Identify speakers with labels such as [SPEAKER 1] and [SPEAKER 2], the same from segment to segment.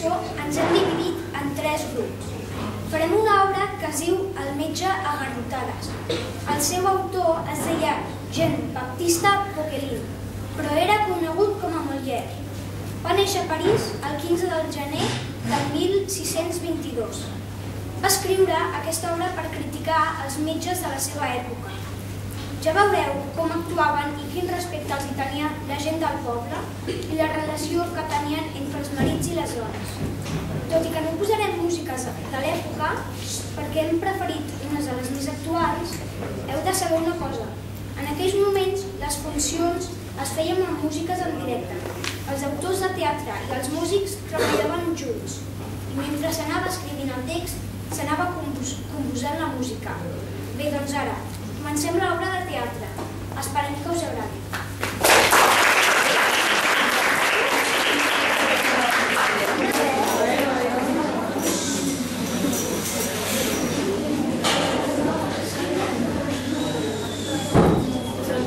[SPEAKER 1] l'exposició ens hem dividit en 3 grups. Farem una obra que es diu El metge a garrotades. El seu autor es deia Jean-Baptiste Poquelin, però era conegut com a Molière. Va néixer a París el 15 de gener del 1622. Va escriure aquesta obra per criticar els metges de la seva època. Ja veureu com actuaven i quin respecte els hi tenia la gent del poble i la relació que tenien entre els marits i les dones. Tot i que no posarem músiques de l'època, perquè hem preferit unes de les més actuals, heu de saber una cosa. En aquells moments, les funcions es feien amb músiques en directe. Els autors de teatre i els músics treballaven junts i mentre s'anava escrivint el text, s'anava composant la música. Bé, doncs ara, comencem l'obra de teatre. Esperem que us agradi.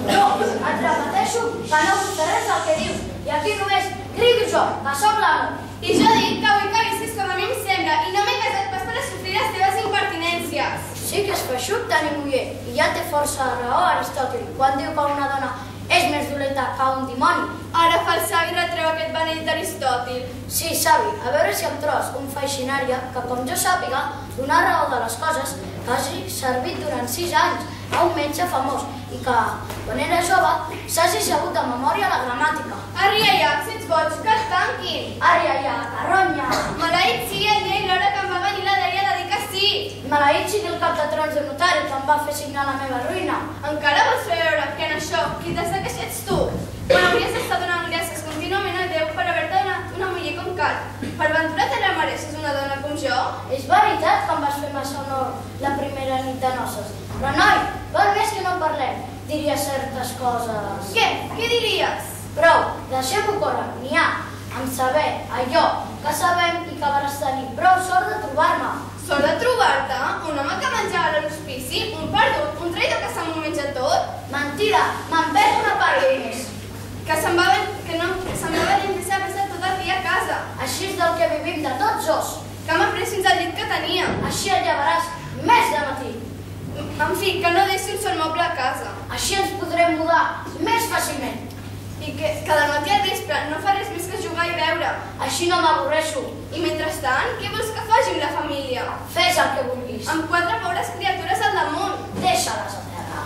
[SPEAKER 2] No, et repeteixo que no vull fer res del que dius. I aquí només crido jo, que sóc l'amo.
[SPEAKER 3] I jo dic que vull que visquis com a mi em sembla i no m'he casat pas per a sofrir les teves impertinències.
[SPEAKER 2] Sí que és feixuc tenir muller, i ja té força raó Aristòtil, quan diu que una dona és més dolenta que un dimoni.
[SPEAKER 3] Ara fa el savi retreu aquest beneit d'Aristòtil.
[SPEAKER 2] Sí, savi, a veure si em tros un feixinària que, com jo sàpiga, donar raó de les coses que hagi servit durant 6 anys a un metge famós i que, quan era jove, s'hagi sabut de memòria la gramàtica.
[SPEAKER 3] Arria ja, si ets boig, que et tanquin.
[SPEAKER 2] Arria ja, carronya!
[SPEAKER 3] Maleït sigui el dia i l'hora que em va venir la Dèlia de dir que sí.
[SPEAKER 2] Maleït sigui el cap de trons de notari que em va fer signar la meva ruïna.
[SPEAKER 3] Encara vols fer veure que en això qui t'has de queixar ets tu? Quan hauries d'estar donant gràcies contínuament a Déu per haver-te donat una muller com Cat. Per ventura te la mereixes una dona com jo?
[SPEAKER 2] És veritat que em vas fer massa honor la primera nit de noces. Però, noi, val més que no en parlem. Diria certes coses...
[SPEAKER 3] Què? Què diries?
[SPEAKER 2] Prou, deixem-ho córrer. N'hi ha, en saber allò que sabem i que vas tenir prou sort de trobar-me.
[SPEAKER 3] Sort de trobar-te? Un home que menjava a l'hospici? Un perdut? Un traïdor que se'm ho menja tot?
[SPEAKER 2] Mentida, me'n veig una part més.
[SPEAKER 3] Que se'm va venir més a passar tot el dia a casa.
[SPEAKER 2] Així és del que vivim de tots dos.
[SPEAKER 3] Que m'ha pres fins al llit que tenia.
[SPEAKER 2] Així el llevaràs més de matí.
[SPEAKER 3] En fi, que no deixi un sol moble a casa.
[SPEAKER 2] Així ens podrem mudar més fàcilment.
[SPEAKER 3] I que del matí al vespre no fa res més que jugar i beure.
[SPEAKER 2] Així no m'avorreixo.
[SPEAKER 3] I mentrestant, què vols que faci amb la família?
[SPEAKER 2] Fes el que vulguis.
[SPEAKER 3] Amb 4 pobres criatures al damunt.
[SPEAKER 2] Deixa-les a terra.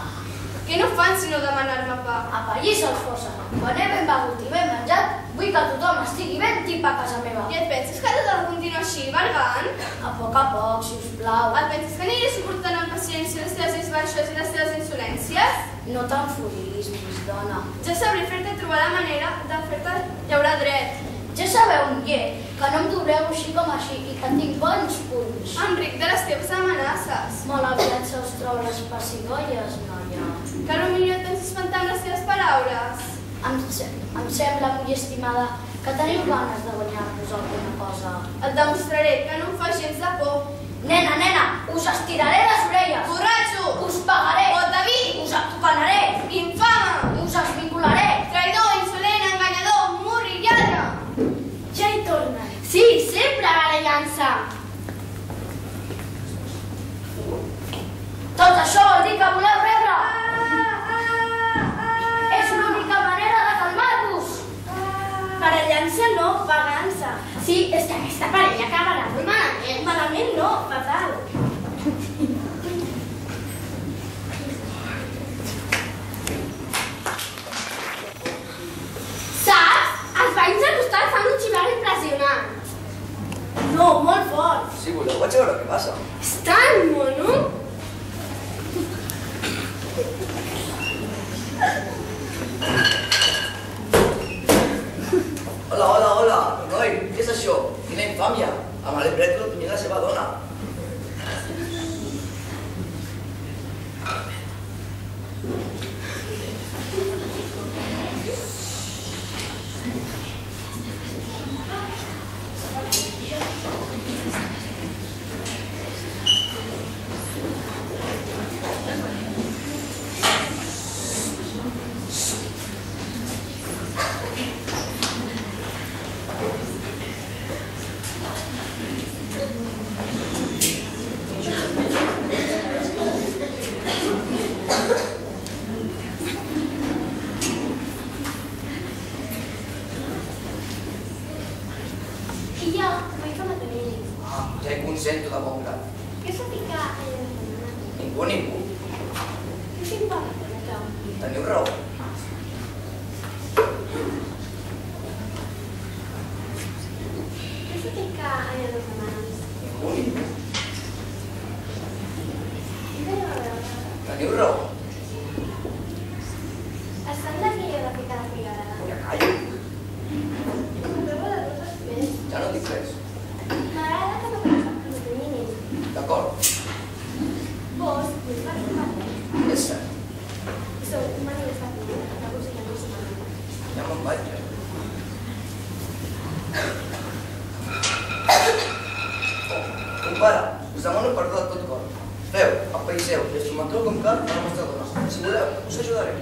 [SPEAKER 3] Què no fan sinó demanar-me pa?
[SPEAKER 2] Apallissa-els força. Quan he ben begut i ben menjat, vull que tothom estigui ben tip a casa meva.
[SPEAKER 3] I et penses que tot ha de continuar així, valgant?
[SPEAKER 2] A poc, sisplau.
[SPEAKER 3] Et penses que aniré suportant amb paciència les teves esbaixos i les teves insolències?
[SPEAKER 2] No t'enfuris, mis dona.
[SPEAKER 3] Ja sabré fer-te trobar la manera de fer-te llaurar dret.
[SPEAKER 2] Ja sabeu, muller, que no em dobleu així com així i que tinc bons punts.
[SPEAKER 3] Enric de les teves amenaces.
[SPEAKER 2] Molt aviat se us troben les pessigolles, noia.
[SPEAKER 3] Que potser et penses espantar amb les teves paraules.
[SPEAKER 2] Em sembla, muller estimada, que teniu ganes de guanyar-vos alguna cosa.
[SPEAKER 3] Et demostraré que no em fa gens de por.
[SPEAKER 2] Nena, us estiraré les orelles.
[SPEAKER 3] Borratxo!
[SPEAKER 2] Us pagaré.
[SPEAKER 3] Botaví!
[SPEAKER 2] Us atucanaré.
[SPEAKER 3] Infame!
[SPEAKER 2] Us esmicolaré.
[SPEAKER 3] Traïdor, insolent, enganyador, murri, lladre!
[SPEAKER 1] Ja hi torna.
[SPEAKER 3] Sí, sempre barallant-se.
[SPEAKER 2] Tot això vol dir que voleu rebre. És l'única manera de calmar-vos.
[SPEAKER 1] Barallant-se no, pagant-se.
[SPEAKER 3] Sí, és que aquesta parella acabarà molt malament.
[SPEAKER 1] Malament no, fatal.
[SPEAKER 3] Saps? Els veïns de l'hostal fan un xivar impressionant.
[SPEAKER 1] No, molt fort.
[SPEAKER 4] Si voleu, vaig a veure què passa.
[SPEAKER 3] És tan mono.
[SPEAKER 4] Hola, noi, què és això? Quina infàmia! Amb l'Ebret no tenia la seva dona. Ja hi consento de bon grat.
[SPEAKER 1] Què s'ha ficat allà de setmana?
[SPEAKER 4] Ningú.
[SPEAKER 1] Què s'importa per això?
[SPEAKER 4] Teniu raó.
[SPEAKER 1] Què s'ha ficat allà de setmana?
[SPEAKER 4] Ningú. Teniu raó.
[SPEAKER 1] Es sembla que hi ha de ficar la figurada.
[SPEAKER 4] Ja callo.
[SPEAKER 1] Trobo de tots els pets.
[SPEAKER 4] Ja no dic res.
[SPEAKER 1] M'agrada que no m'ensenyis.
[SPEAKER 4] D'acord.
[SPEAKER 1] Vos, vull parlar.
[SPEAKER 4] És cert.
[SPEAKER 1] Sou un manifestat que la música no s'ha parlat.
[SPEAKER 4] Ja me'n vaig, Compare, us demano perdó de tot cor. Feu, apaïseu i instrumenteu com cal a la vostra dona. Si voleu, us ajudaré.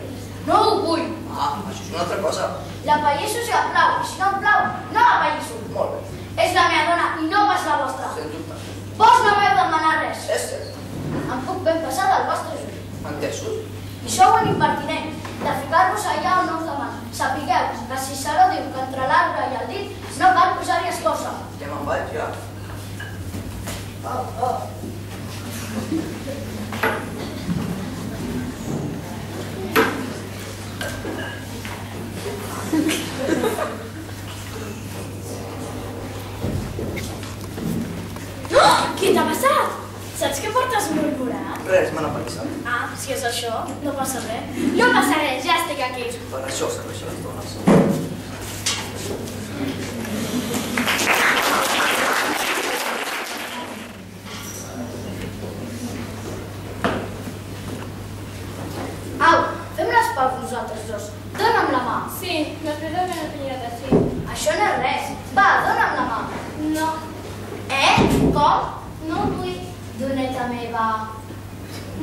[SPEAKER 2] No ho vull.
[SPEAKER 4] Ah, això és una altra cosa.
[SPEAKER 2] La païsso si em plau, i si no em plau, no la païsso.
[SPEAKER 4] Molt bé,
[SPEAKER 2] És la meva dona i no pas la vostra.
[SPEAKER 4] sens dubte.
[SPEAKER 2] Vos no m'heu demanat res.
[SPEAKER 4] És cert.
[SPEAKER 2] Em puc ben passar del vostre ull.
[SPEAKER 4] Entesos?
[SPEAKER 2] I sou un impertinent de ficar-vos allà on no us demano. Sapigueu que si Ciceró diu que entre l'arbre i el dit no cal posar-hi escorça.
[SPEAKER 4] Ja me'n vaig, ja.
[SPEAKER 5] Què t'ha passat? Saps que portes murmurat?
[SPEAKER 4] Res, m'han apallissat.
[SPEAKER 5] Ah, si és això, no passa res. No passa res, ja estic aquí.
[SPEAKER 4] Per això serveixen les dones.
[SPEAKER 2] Au, fem les paus nosaltres dos. Dóna'm la mà.
[SPEAKER 5] Sí, després de veure pillat així.
[SPEAKER 2] Això no és res. Va, dóna'm la mà.
[SPEAKER 5] No,
[SPEAKER 2] Com?
[SPEAKER 5] no vull.
[SPEAKER 2] Doneta meva.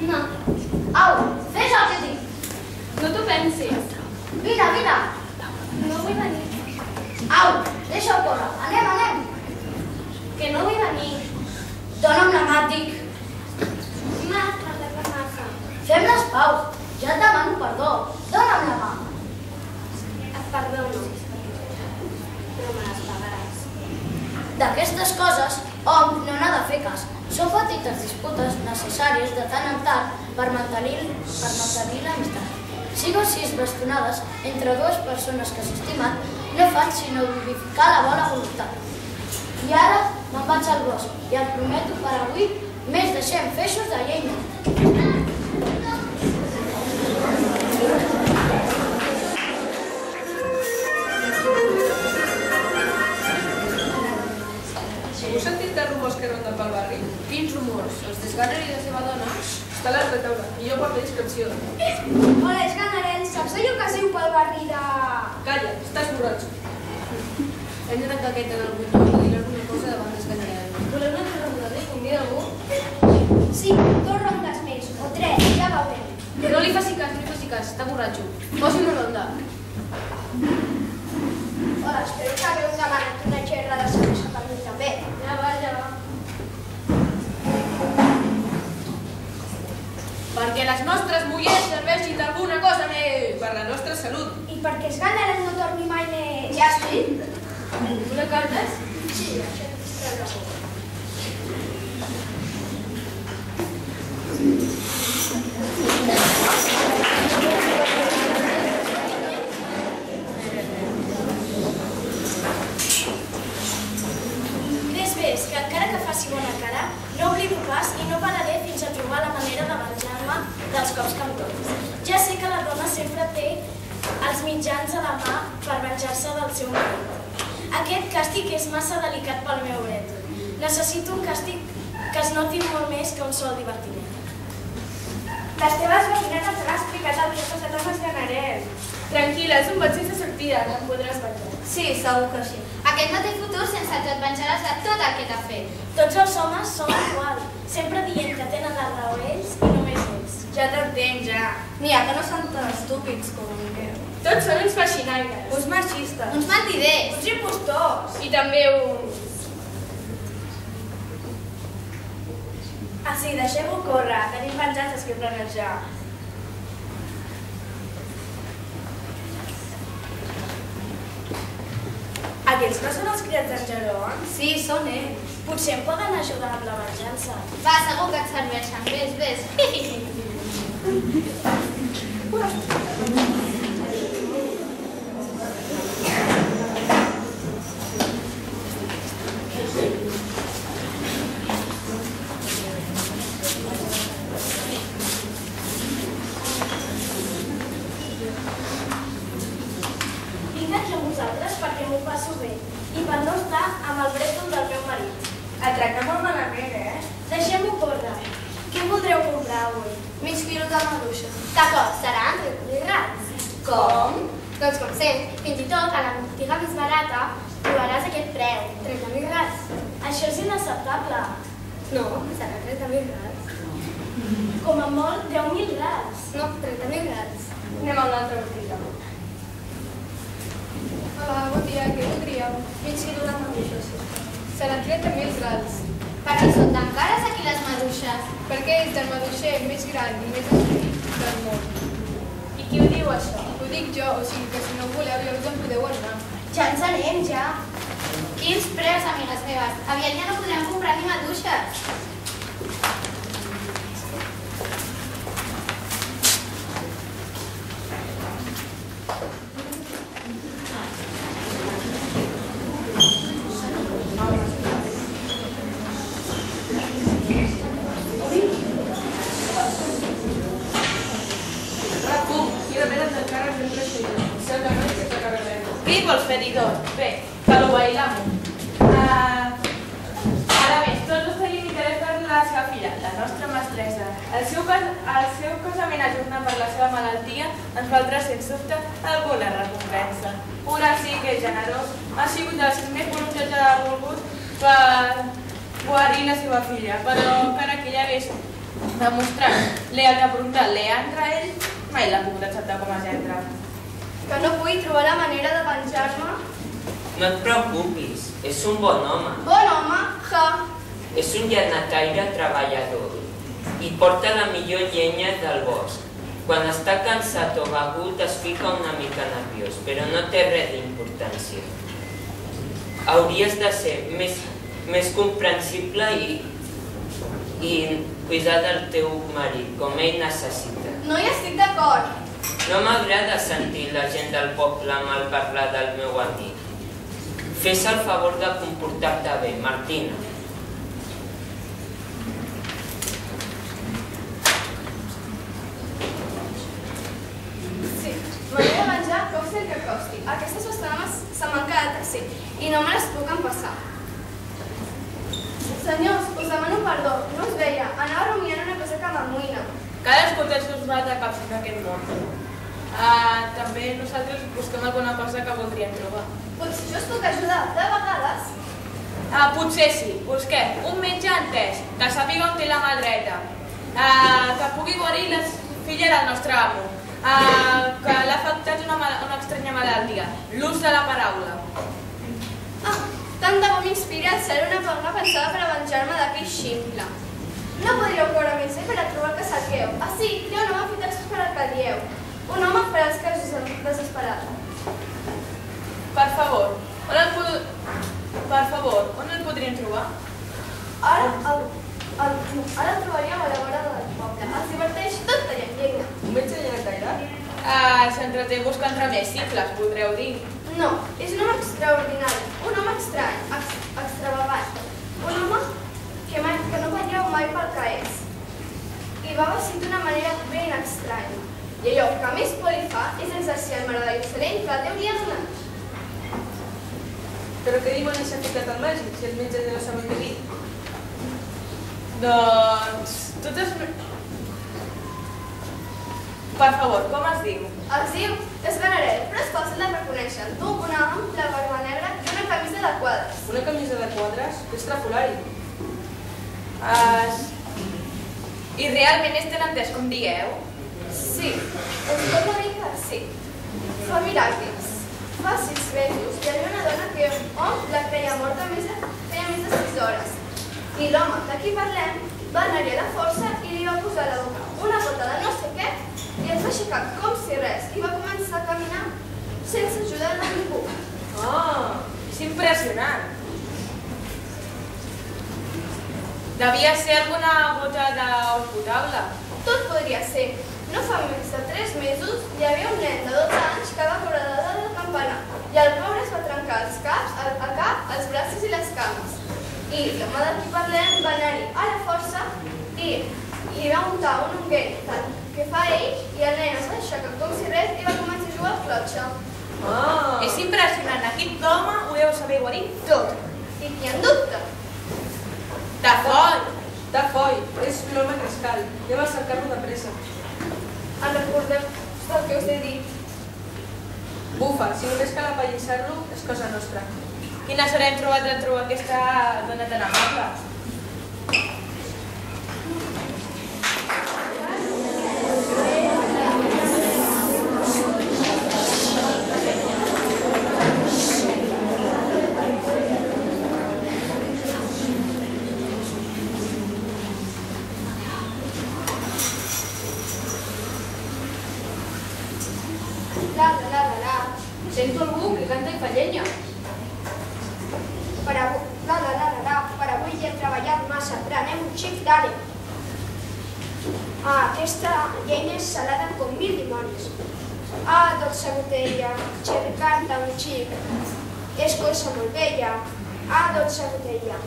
[SPEAKER 5] No,
[SPEAKER 2] Au, fes el que dic.
[SPEAKER 5] no t'ho pensis.
[SPEAKER 2] Vine, vine.
[SPEAKER 5] No vull venir.
[SPEAKER 2] Au, deixa-ho córrer. Anem, anem.
[SPEAKER 5] Que no vull venir.
[SPEAKER 2] Dóna'm la mà, et dic.
[SPEAKER 5] Massa, de massa.
[SPEAKER 2] Fem les paus. Ja et demano perdó. Dóna'm la mà.
[SPEAKER 5] Et perdono. Però me les pagaràs.
[SPEAKER 2] D'aquestes coses, hom no n'ha de fer cas. Són petites disputes necessàries de tant en tant per mantenir l'amistat. 5 o 6 bastonades entre dues persones que s'estimen no fan sinó vivificar la bona voluntat. I ara me'n vaig al bosc i et prometo per avui més deixem feixos de llenya.
[SPEAKER 6] Heu sentit de rumors que ronden pel barri?
[SPEAKER 3] Quins rumors? Els d'Esganner i la seva dona?
[SPEAKER 6] Està a la retaula i jo guardo inscripció.
[SPEAKER 1] Hola, és Ganarel. Saps allò que es diu pel barri de...
[SPEAKER 6] Calla, estàs borratxo.
[SPEAKER 3] Hem de tancar aquest en el botó i dir alguna cosa davant d'Esganner. Voleu una altra ronda de convida algú?
[SPEAKER 1] Sí, 2 rondes més, o 3, ja veurem.
[SPEAKER 3] Que no li faci cas, no li faci cas, està borratxo. Posi una ronda.
[SPEAKER 1] Hola, espero que hagueu demanat una gerra de cervesa per mi també.
[SPEAKER 3] Ja va, ja va. Perquè les nostres mullers serveixin d'alguna cosa més.
[SPEAKER 6] Per la nostra salut.
[SPEAKER 1] I perquè es Ganarel no torni mai més... Ja estic?
[SPEAKER 3] Tu la cartes?
[SPEAKER 1] Sí, això és treure por.
[SPEAKER 5] Ves, que encara que faci bona cara, no oblido pas i no pararé fins a trobar la manera de venjar-me dels cops que em donis. Ja sé que la dona sempre té els mitjans a la mà per venjar-se del seu marit. Aquest càstig és massa delicat pel meu dret. Necessito un càstig que es noti molt més que un sol divertiment.
[SPEAKER 1] Les teves veïnes ens han explicat el que ha passat amb els Ganarel.
[SPEAKER 3] Tranquil·la, és un vot sense sortida, no em podràs venjar.
[SPEAKER 2] Sí, segur que sí.
[SPEAKER 7] Aquest no té futur sense que et venjaràs de tot el que t'ha fet.
[SPEAKER 5] Tots els homes són igual, sempre dient que tenen la raó ells i només ells.
[SPEAKER 3] Ja t'entenc, ja.
[SPEAKER 1] N'hi ha que no són tan estúpids com en Miquel.
[SPEAKER 3] Tots són uns feixinaires.
[SPEAKER 1] Uns machistes.
[SPEAKER 7] Uns mentiders.
[SPEAKER 1] Uns impostors.
[SPEAKER 3] I també uns...
[SPEAKER 1] Ah, sí, deixem-ho córrer. Tenim venjances que planejar. Aquells no són els criats d'en Jerón?
[SPEAKER 2] Sí, són ells.
[SPEAKER 5] Potser em poden ajudar amb la venjança.
[SPEAKER 7] Va, segur que et serveixen. Ves.
[SPEAKER 5] Vinc aquí amb vosaltres perquè m'ho passo bé i per no estar amb el brètol del meu marit.
[SPEAKER 3] Et tracta molt malament,
[SPEAKER 5] Deixem-ho córrer. Què voldreu comprar avui?
[SPEAKER 3] Mig quilo de maduixa.
[SPEAKER 7] D'acord, seran 30.000 grans.
[SPEAKER 3] Com?
[SPEAKER 7] Doncs com sempre, fins i tot a la botiga més barata trobaràs aquest preu, 30.000 grans.
[SPEAKER 5] Això és inacceptable.
[SPEAKER 7] No, serà 30.000 grans.
[SPEAKER 5] Com a molt, 10.000 grans.
[SPEAKER 7] No, 30.000 grans.
[SPEAKER 3] Anem a una altra botiga. Hola, bon dia, què voldríeu? Mig quilo de maduixes. Seran 30.000 grans.
[SPEAKER 7] Per què són tan cares aquí les maduixes?
[SPEAKER 3] Perquè és el maduixer més gran i més antic del món.
[SPEAKER 5] I qui ho diu, això?
[SPEAKER 3] Ho dic jo, o sigui que si no ho voleu ja us en podeu anar.
[SPEAKER 7] Ja ens anem, ja. Quins preus, amigues meves. Aviat ja no podrem comprar ni maduixes.
[SPEAKER 6] Què hi vols fer, Didor? Bé, que lo bailamos. Ara bé, tots us tenim interès per la seva filla, la nostra mestressa. El seu casament ajornat per la seva malaltia ens valdrà, sens dubte, alguna recompensa. Pura sí que és generós, ha sigut dels més voluntaris que ha volgut per guarir la seva filla, però encara que ella hagués demostrat lealtat brutal leandre a ell, mai l'ha pogut acceptar com a gendre.
[SPEAKER 3] Que no pugui trobar la manera de venjar-me?
[SPEAKER 8] No et preocupis, és un bon home.
[SPEAKER 3] Bon home, ja.
[SPEAKER 8] És un llanataire treballador i porta la millor llenya del bosc. Quan està cansat o begut es fica una mica nerviós, però no té res d'importància. Hauries de ser més comprensible i cuidar del teu marit, com ell necessita.
[SPEAKER 3] No hi estic d'acord.
[SPEAKER 8] No m'agrada sentir la gent del poble mal parlar del meu amic. Fes el favor de comportar-te bé, Martina.
[SPEAKER 3] Sí, m'he de menjar costi el que costi. Aquestes pastanames se m'han quedat així i no me les puc empassar. Senyors, us demano perdó, no us veia. Anava rumiant una cosa que m'amoïna.
[SPEAKER 6] Cadascú té els seus matacaps en aquest món. També nosaltres busquem alguna cosa que voldríem trobar.
[SPEAKER 3] Potser jo us puc ajudar, de vegades.
[SPEAKER 6] Potser sí. Busquem un metge entès, que sàpiga on té la mà dreta, que pugui guarir la filla del nostre amo, que l'ha afectat una estranya malaltia, l'ús de la paraula.
[SPEAKER 3] Tant de bo m'inspira a ser una forma pensada per a venjar-me d'aquell ximple. No podríeu veure més bé per a trobar el que cerqueu. Sí, hi ha un home fet per al que dieu. Un home per als casos desesperats.
[SPEAKER 6] Per favor, on el podríem trobar?
[SPEAKER 3] Ara el trobaríem a la vora del poble. Els diverteix tot de llenya.
[SPEAKER 6] Un metge llanataire? S'entreté buscant remeis simples, voldreu dir.
[SPEAKER 3] No, és un home extraordinari, un home estrany, extravagant, un home que no veieu mai pel que és. I va vestit d'una manera ben estranya. I allò que més por li fa és exercir el meravellós talent que la teoria ha donat.
[SPEAKER 6] Però què diuen s'ha ficat al màgic, si els metges ja no saben què dir? Doncs... totes... Per favor, com es diu?
[SPEAKER 3] Es diu Esganarel, però és fàcil de reconèixer. Du una ampla barba negra i una camisa de quadres.
[SPEAKER 6] Una camisa de quadres? És trafolari. I realment és tan entès com dieu?
[SPEAKER 3] Sí, us pot dir que sí. Fa miracles. Fa 6 mesos hi havia una dona que hom la creia morta feia més de 6 hores. I l'home de qui parlem va anar-hi a la força i li va posar a la boca una gota de no sé què i es va aixecar com si res i va començar a caminar sense ajudar a ningú.
[SPEAKER 6] És impressionant. Devia ser alguna gota d'ou potable.
[SPEAKER 3] Tot podria ser. No fa més de 3 mesos hi havia un nen de 12 anys que va caure de dalt del campanar i el pobre es va trencar el cap, els braços i les cames. I l'home de qui parlem va anar-hi a la força i li va muntar un unguent que fa ell i el nen es va aixecar com si res i va començar a jugar al clotxe.
[SPEAKER 6] És impressionant, aquest home ho deu saber guarir tot.
[SPEAKER 3] I qui en dubta?
[SPEAKER 6] Tafoll,
[SPEAKER 9] és l'home que es cal. Anem a cercar-lo de pressa.
[SPEAKER 3] En recordeu del que us he dit.
[SPEAKER 9] Bufa, si només cal apallissar-lo, és cosa nostra.
[SPEAKER 6] Quina sort hem trobat de trobar aquesta dona tan amable.
[SPEAKER 2] Sento algú que canta i fa llenya.
[SPEAKER 1] Per avui ja he treballat massa, prenem un xic d'àlem. Aquesta llenya és salada com 1000 dimonis. Dolça botella, cercar-te un xic, és cosa molt bella. Dolça botella.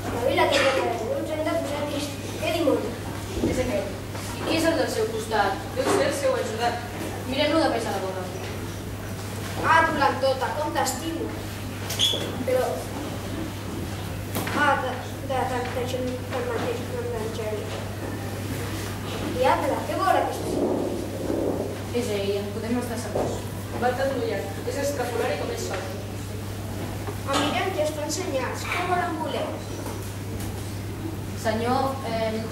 [SPEAKER 1] Avui la tenia que uns hem de posar trist. Què dimoni?
[SPEAKER 2] És aquest. I qui és el del seu costat?
[SPEAKER 9] Deu ser el seu ajudat.
[SPEAKER 2] Mirem-lo de pes a la boca.
[SPEAKER 1] Dolentota, com t'estimo. Però... de tanta gent pel mateix nom d'Angèlica. Diable, què vol aquesta?
[SPEAKER 2] És ell, en podem estar segurs.
[SPEAKER 9] Va tan mullat. És escapulari com és sol.
[SPEAKER 1] Mirem que estan senyals. Què volen voler?
[SPEAKER 2] Senyor,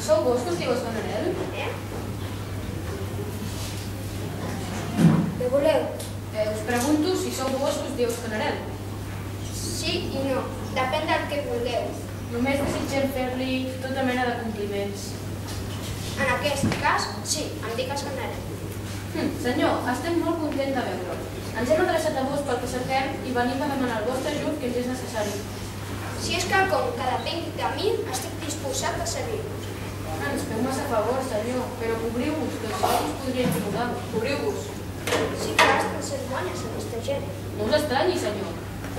[SPEAKER 2] sou vos que us diu Escanarel?
[SPEAKER 1] Què voleu?
[SPEAKER 2] Us pregunto si sou vos que us diu Escanarel.
[SPEAKER 1] Sí i no. Depèn del que vulgueu.
[SPEAKER 2] Només desitgem fer-li tota mena de compliments.
[SPEAKER 1] En aquest cas, sí, em dic Escanarel.
[SPEAKER 2] Senyor, estem molt contents de veure'l. Ens hem adreçat a vos pel que cerquem i venim a demanar el vostre ajut que ens és necessari.
[SPEAKER 1] Si és quelcom que depengui de mi, estic disposat a servir-vos.
[SPEAKER 2] Ens feu massa favor, senyor, però cobriu-vos, que si no us podria incomodar.
[SPEAKER 9] Cobriu-vos.
[SPEAKER 1] Sí que gasten cerimònies aquesta gent.
[SPEAKER 2] No us estranyi, senyor.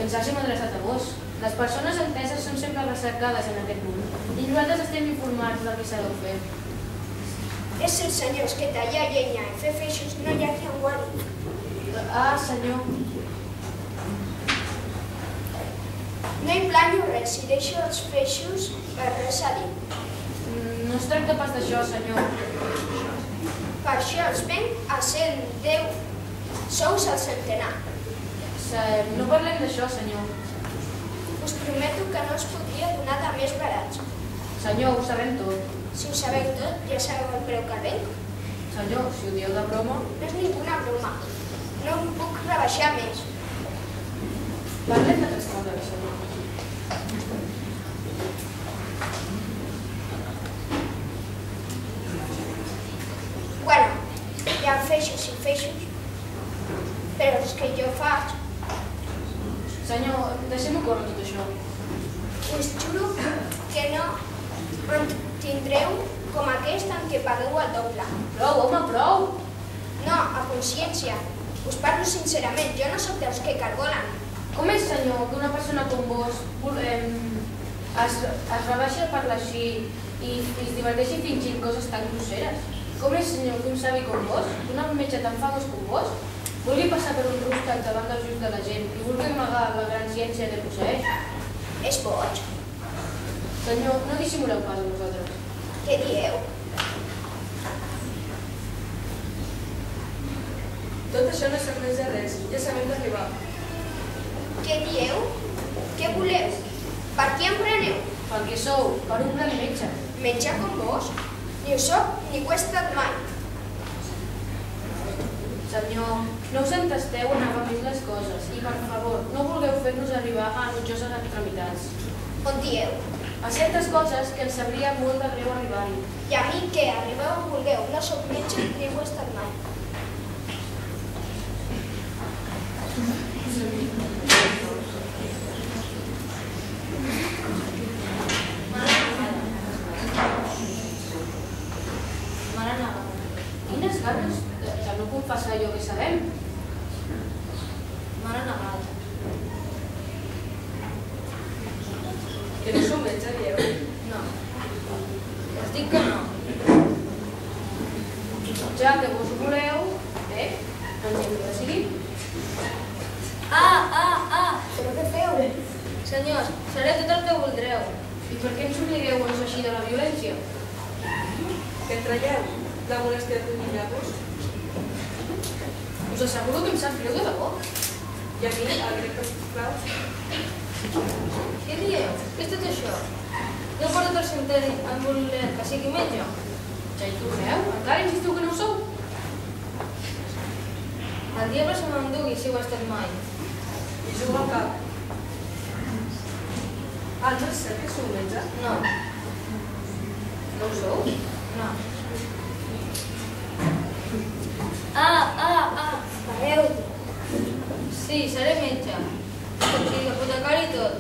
[SPEAKER 2] Ens hàgim adreçat a vos. Les persones enteses són sempre recercades en aquest món i nosaltres estem informats del que s'ha de fer.
[SPEAKER 1] És cert, senyors, que tallar llenya i fer feixos no hi ha qui en guardi.
[SPEAKER 2] Senyor.
[SPEAKER 1] No hi planyo res, si deixo els feixos per res a dir.
[SPEAKER 2] No es tracta pas d'això, senyor.
[SPEAKER 1] Per això els venc a 110 sous al centenar.
[SPEAKER 2] No parlem d'això, senyor.
[SPEAKER 1] Us prometo que no us podria donar de més barats.
[SPEAKER 2] Senyor, ho sabem tot.
[SPEAKER 1] Si ho sabeu tot, ja sabeu el preu que el venc.
[SPEAKER 2] Senyor, si ho dieu de broma...
[SPEAKER 1] No és ninguna broma. No em puc rebaixar més.
[SPEAKER 2] Parlem d'altres coses, senyor.
[SPEAKER 1] Bueno, hi ha feixos i feixos, però és que jo faig.
[SPEAKER 2] Senyor, deixem-ho córrer tot això.
[SPEAKER 1] Us juro que no en tindreu com aquest en què pagueu el doble.
[SPEAKER 2] Prou, home, prou!
[SPEAKER 1] No, a consciència. Us parlo sincerament, jo no sóc dels que cargolen.
[SPEAKER 2] Com és, senyor, que una persona com vos es rebaixa a parlar així i es diverteixi fingint coses tan grosseres? Com és, senyor, que un savi com vos, un metge tan famós com vos, vulgui passar per un rústec davant dels ulls de la gent i vulgui amagar la gran ciència que posseeix?
[SPEAKER 1] És boig.
[SPEAKER 2] Senyor, no dissimuleu pas amb nosaltres.
[SPEAKER 1] Què dieu?
[SPEAKER 9] Tot això no serveix de res, ja sabem de què va.
[SPEAKER 1] Què dieu? Què voleu? Per qui em preneu?
[SPEAKER 2] Pel que sou, per un gran metge.
[SPEAKER 1] Metge com vos? Ni ho soc ni ho he estat mai.
[SPEAKER 2] Senyor, no us entesteu en agamir les coses i, per favor, no vulgueu fer-nos arribar a enutjoses extremitats.
[SPEAKER 1] On dieu?
[SPEAKER 2] A certes coses que ens sabria molt de greu arribar-hi.
[SPEAKER 1] I a mi què? Arribeu on vulgueu. No sóc metge ni ho he estat mai.
[SPEAKER 9] metge, dieu?
[SPEAKER 6] No. Us dic que no. Ja que vos ho voleu, ens hem de decidir.
[SPEAKER 2] Però què feu?
[SPEAKER 6] Senyors, seré tot el que voldreu. I per què ens obligueu a no així de la violència?
[SPEAKER 9] Què en traieu? La molèstia d'humillar-vos?
[SPEAKER 6] Us asseguro que em sap greu de debò.
[SPEAKER 9] I a mi, el grec que sisplau?
[SPEAKER 6] Què dieu? Què és tot això? No porta el centeni en voler que sigui metge? Ja hi torneu? Encara insistiu que no ho sou? El diable se m'endugui si ho ha estat mai.
[SPEAKER 9] I juga al cap. Ah, no és cert que sou metge?
[SPEAKER 6] No. No ho sou? No.
[SPEAKER 1] Pareu-te.
[SPEAKER 6] Sí, seré metge. O sigui, apotecari i tot.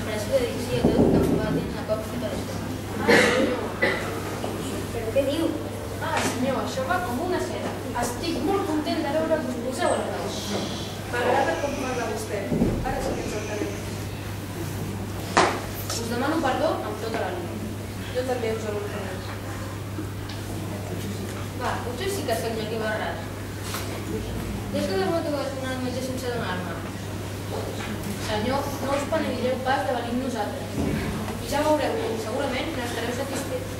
[SPEAKER 6] Parece que dic sí a tot, que em va tenir a cop tota l'estona.
[SPEAKER 1] Però què diu?
[SPEAKER 6] Senyor, això va com una seda. Estic molt content de veure que us poseu a la raó.
[SPEAKER 9] M'agrada com parla vostè. Ara sí que ens entenem.
[SPEAKER 6] Us demano perdó amb tota l'ànima.
[SPEAKER 9] Jo també us l'entenem.
[SPEAKER 6] Va, potser sí que soc aquí barrat. Des que demà que vas donar el metge sense donar-me. Senyor, no us penedireu pas de venir amb nosaltres. I ja veureu que segurament n'estareu satisfets.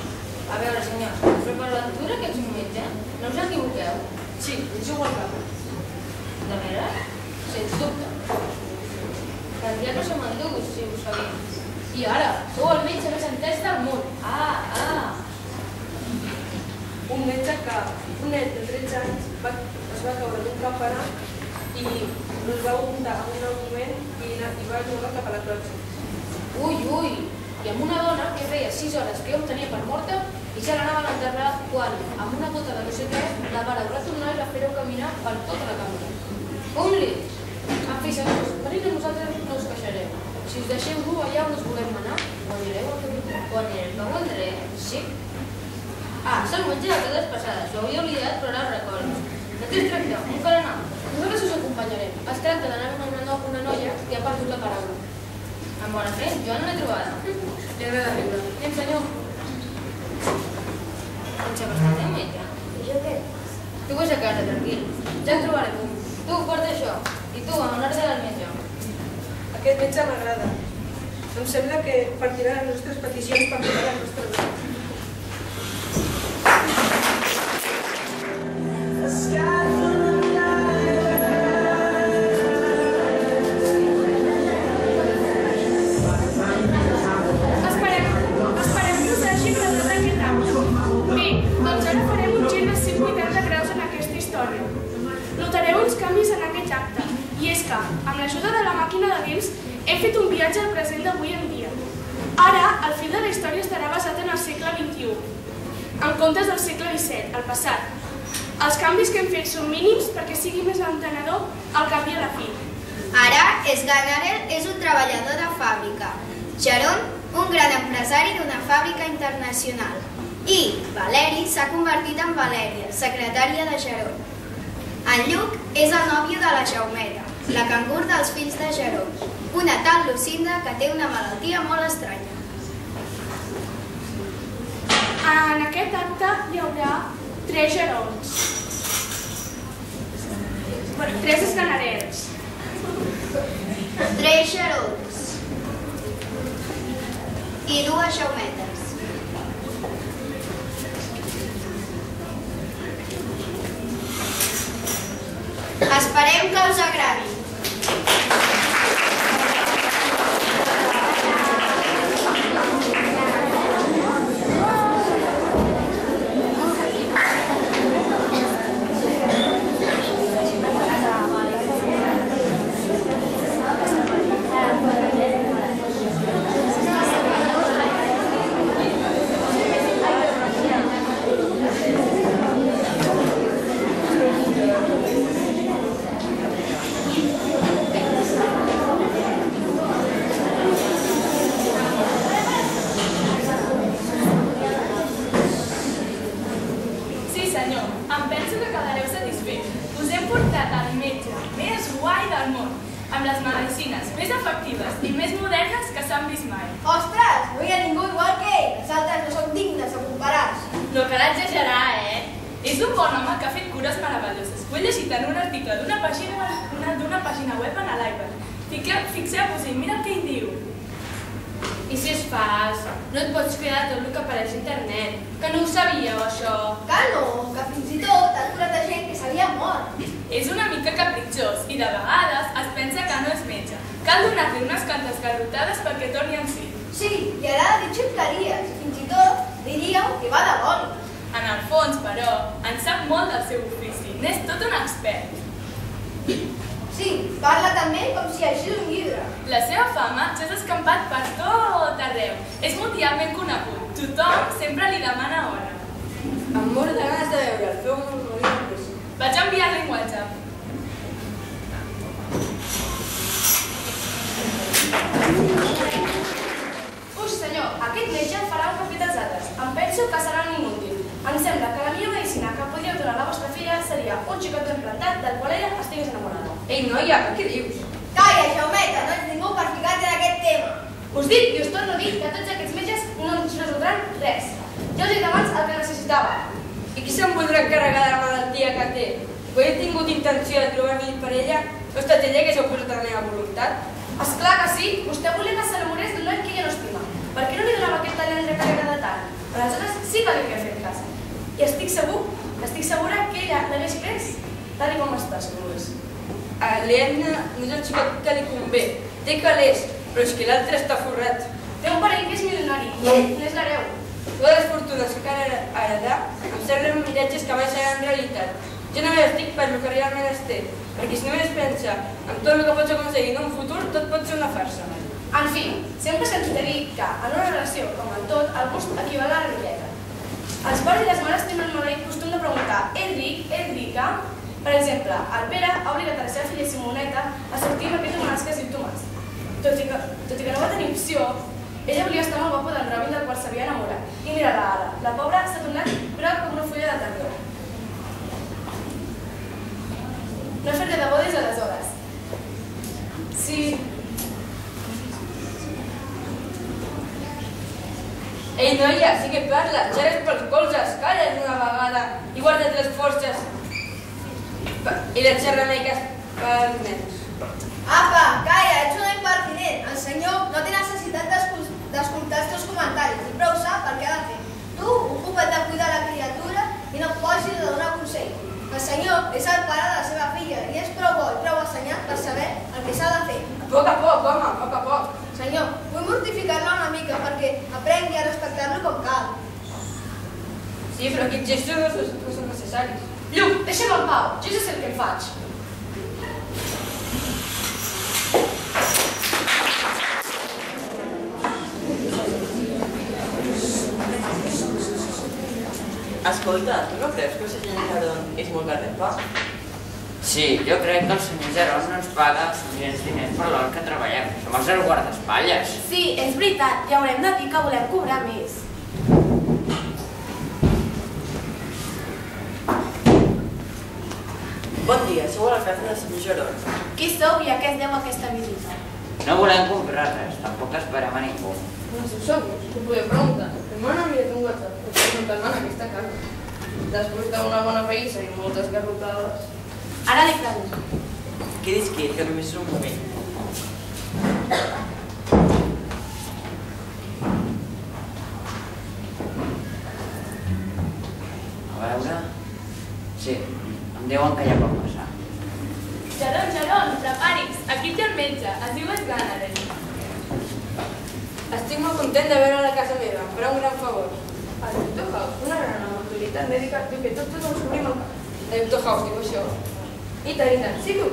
[SPEAKER 6] A veure, senyor, però per l'aventura que ets un metge, no us equivoqueu?
[SPEAKER 9] Sí, jugo al cap.
[SPEAKER 6] De veres? Sens dubte. El diable se m'endugui, si ho sabia. I ara, sou el metge més entès del món.
[SPEAKER 9] Un metge que, un nen de 13 anys, es va caure d'un campanar i el va muntar en un moment i va jugar cap a la clotxa.
[SPEAKER 6] Ui! I amb una dona que feia 6 hores que jo em tenia per morta i ja l'anaven a enterrar quan, amb una gota de no sé què, la vareu retornar i la fareu caminar per tota la cambra. Com li? En fi, senyors, venint a nosaltres no us queixareu. Si us deixeu dur allà on us volem anar, guanyareu el que voldreu. Guanyareu el que voldreu? Sí. S'ha menjat a les passades. Ho havia oblidat, però ara ho recordo. De què es tracta? On cal anar? Nosaltres us acompanyarem. Es tracta d'anar amb una noia que ha perdut la paraula. Amb bona fe, jo no l'he trobada.
[SPEAKER 9] Li agrada riure.
[SPEAKER 6] Anem, senyor. Potser bastant de metge.
[SPEAKER 1] I jo què?
[SPEAKER 6] Tu vas a casa, tranquil. Ja et trobarem un. Tu, porta això. I tu, en honor del metge.
[SPEAKER 9] Aquest metge m'agrada. Em sembla que partirà les nostres peticions per fer la nostra vida.
[SPEAKER 5] Esperem que us hagi agradat aquest àudio. Bé, doncs ara farem un gir de 180 graus en aquesta història. Notareu uns canvis en aquest acte, i és que, amb l'ajuda de la màquina de temps, he fet un viatge al present d'avui en dia. Ara, el fil de la història estarà basat en el segle XXI, en comptes del segle XVII, el passat. Els canvis que hem fet són mínims perquè sigui més entenedor al cap i a la fi.
[SPEAKER 10] Ara, Sganarelle és un treballador de fàbrica, Sharon, un gran empresari d'una fàbrica internacional, i Valeri s'ha convertit en Valèria, secretària de Sharon. En Lluc és el nòvio de la Jaumeta, la cangur dels fills de Sharon, una tal Lucinda que té una malaltia molt estranya.
[SPEAKER 5] En aquest acte hi haurà 3 Gerons. 3 Sganarelles.
[SPEAKER 10] 3 Sharons i 2 Jaumetes. Esperem que us agradi.
[SPEAKER 6] us hem portat el metge més guai del món, amb les medicines més efectives i més modernes que s'han vist mai.
[SPEAKER 3] Ostres, no hi ha ningú igual que ell. Els altres no són dignes de comparar-se.
[SPEAKER 6] No cal exagerar, És un bon home que ha fet cures meravelloses. Ho he llegit en un article d'una pàgina web en l'iPad. Fixeu-vos-hi, mira el que hi diu.
[SPEAKER 9] I si és fals? No et pots fiar de tot el que apareix a internet. Que no ho sabíeu, això?
[SPEAKER 3] Que no, que fins i tot ha curat de gent que s'havia mort.
[SPEAKER 6] És una mica capritxós i de vegades es pensa que no és metge. Cal donar-li unes quantes garrotades perquè torni en si.
[SPEAKER 3] Sí, i ara ha dit xutcaries. Fins i tot diríeu que va de boli.
[SPEAKER 6] En el fons, però, en sap molt del seu ofici. N'és tot un expert.
[SPEAKER 3] Sí, parla també com si llegís un llibre.
[SPEAKER 6] La seva fama ja s'ha escampat per tot arreu. És mundialment conegut. Tothom sempre li demana hora.
[SPEAKER 9] Em moro de ganes de veure'l. Feu-me un morir de pressa.
[SPEAKER 6] Vaig enviar-li un WhatsApp.
[SPEAKER 11] Senyor, aquest metge farà un canvi dels altres. Em penso que serà un inútil. Em sembla que la millor medicina que podríeu donar a la vostra filla seria un xicot implantat del qual ella estigués enamorada.
[SPEAKER 9] Ei, noia, què dius?
[SPEAKER 3] Calla, Jaumeta, no ets ningú per ficar-te en aquest tema.
[SPEAKER 11] Us dic i us torno a dir que tots aquests metges no ens resoldran res. Ja us he dit abans el que necessitava.
[SPEAKER 9] I qui se'n voldrà encarregar de la malaltia que té? Quan he tingut intenció de trobar mi per ella, no ha estat ella que s'ha posat a la meva voluntat?
[SPEAKER 11] Esclar que sí, vostè volia que s'enamorés d'un noi que ella no estima. Per què no li donava aquest talent que li agrada tant? Aleshores sí que li havia fet cas. I estic segura que ella l'hagués pres tal com està, segur és.
[SPEAKER 9] L'Edna no és el xicot que li convé. Té calés, però és que l'altre està forrat.
[SPEAKER 11] Té un parell que és milionari, n'és l'hereu.
[SPEAKER 9] Totes les fortunes que cal heredar em semblen miratges que mai seran realitat. Jo només estic per el que realment es té, perquè si només pensa en tot el que pots aconseguir en un futur, tot pot ser una farsa.
[SPEAKER 11] En fi, sempre he sentit a dir que en una relació, com en tot, el gust equival a la riquesa. Els pares i les mares tenen el maleït costum de preguntar «és ric? És rica?» Per exemple, el Pere ha obligat a la seva filla Simoneta a sortir amb aquest homenatge que es diu Tomàs. Tot i que no va tenir opció, ella volia estar amb el guapo del Robin del qual s'havia enamorat. I mira-la ara, la pobra s'ha tornat groga com una fulla de tardor. No ha fet res de bo des d'aleshores. Sí.
[SPEAKER 9] Ei, noia, sí que parla, ja eres pels colzes, calla't una vegada i guarda't les forces. I les xerrameques pels nens.
[SPEAKER 3] Apa, calla, ets un impertinent. El senyor no té necessitat d'escoltar els teus comentaris i prou sap el que ha de fer. Tu ocupa't de cuidar la criatura i no posis de donar consell. El senyor és el pare de la seva filla i és prou bo i prou assenyat per saber el que s'ha de fer.
[SPEAKER 9] A poc, home, a poc a poc.
[SPEAKER 3] Senyor, vull mortificar-la una mica perquè aprengui a respectar-lo com cal.
[SPEAKER 9] Sí, però aquests gestos no són necessaris.
[SPEAKER 11] Lluc, deixa'm en pau, jo ja sé el que em faig.
[SPEAKER 12] Escolta, tu no creus que el senyor Jaron és molt garrepa?
[SPEAKER 8] Sí, jo crec que el senyor Jaron no ens paga suficients diners per l'hora que treballem. Som els seus guardaespatlles.
[SPEAKER 5] Sí, és veritat, i haurem de dir que volem cobrar més.
[SPEAKER 12] Bon dia, sou a la casa del senyor Jaron.
[SPEAKER 5] Qui sou i a què es deu aquesta visita?
[SPEAKER 8] No volem comprar res, tampoc esperem a ningú.
[SPEAKER 9] No sé, som, t'ho podeu preguntar. M'han enviat un WhatsApp, perquè no te'n aquesta casa. Després d'una bona païssa i moltes garrotades.
[SPEAKER 5] Ara li pregunto.
[SPEAKER 12] Quedis quiet, que només és un moment.
[SPEAKER 8] A veure... Sí, em diuen que ja pot passar.
[SPEAKER 6] Jaron, prepari's. Aquí té el metge. Es diu Sganaren.
[SPEAKER 9] Estic molt content de veure a la casa meva, em farà un gran favor. El Doctor House, una gran autoritat mèdica, diu que tots ens cobrim el cap. El Doctor House diu això. I tant, sí tu?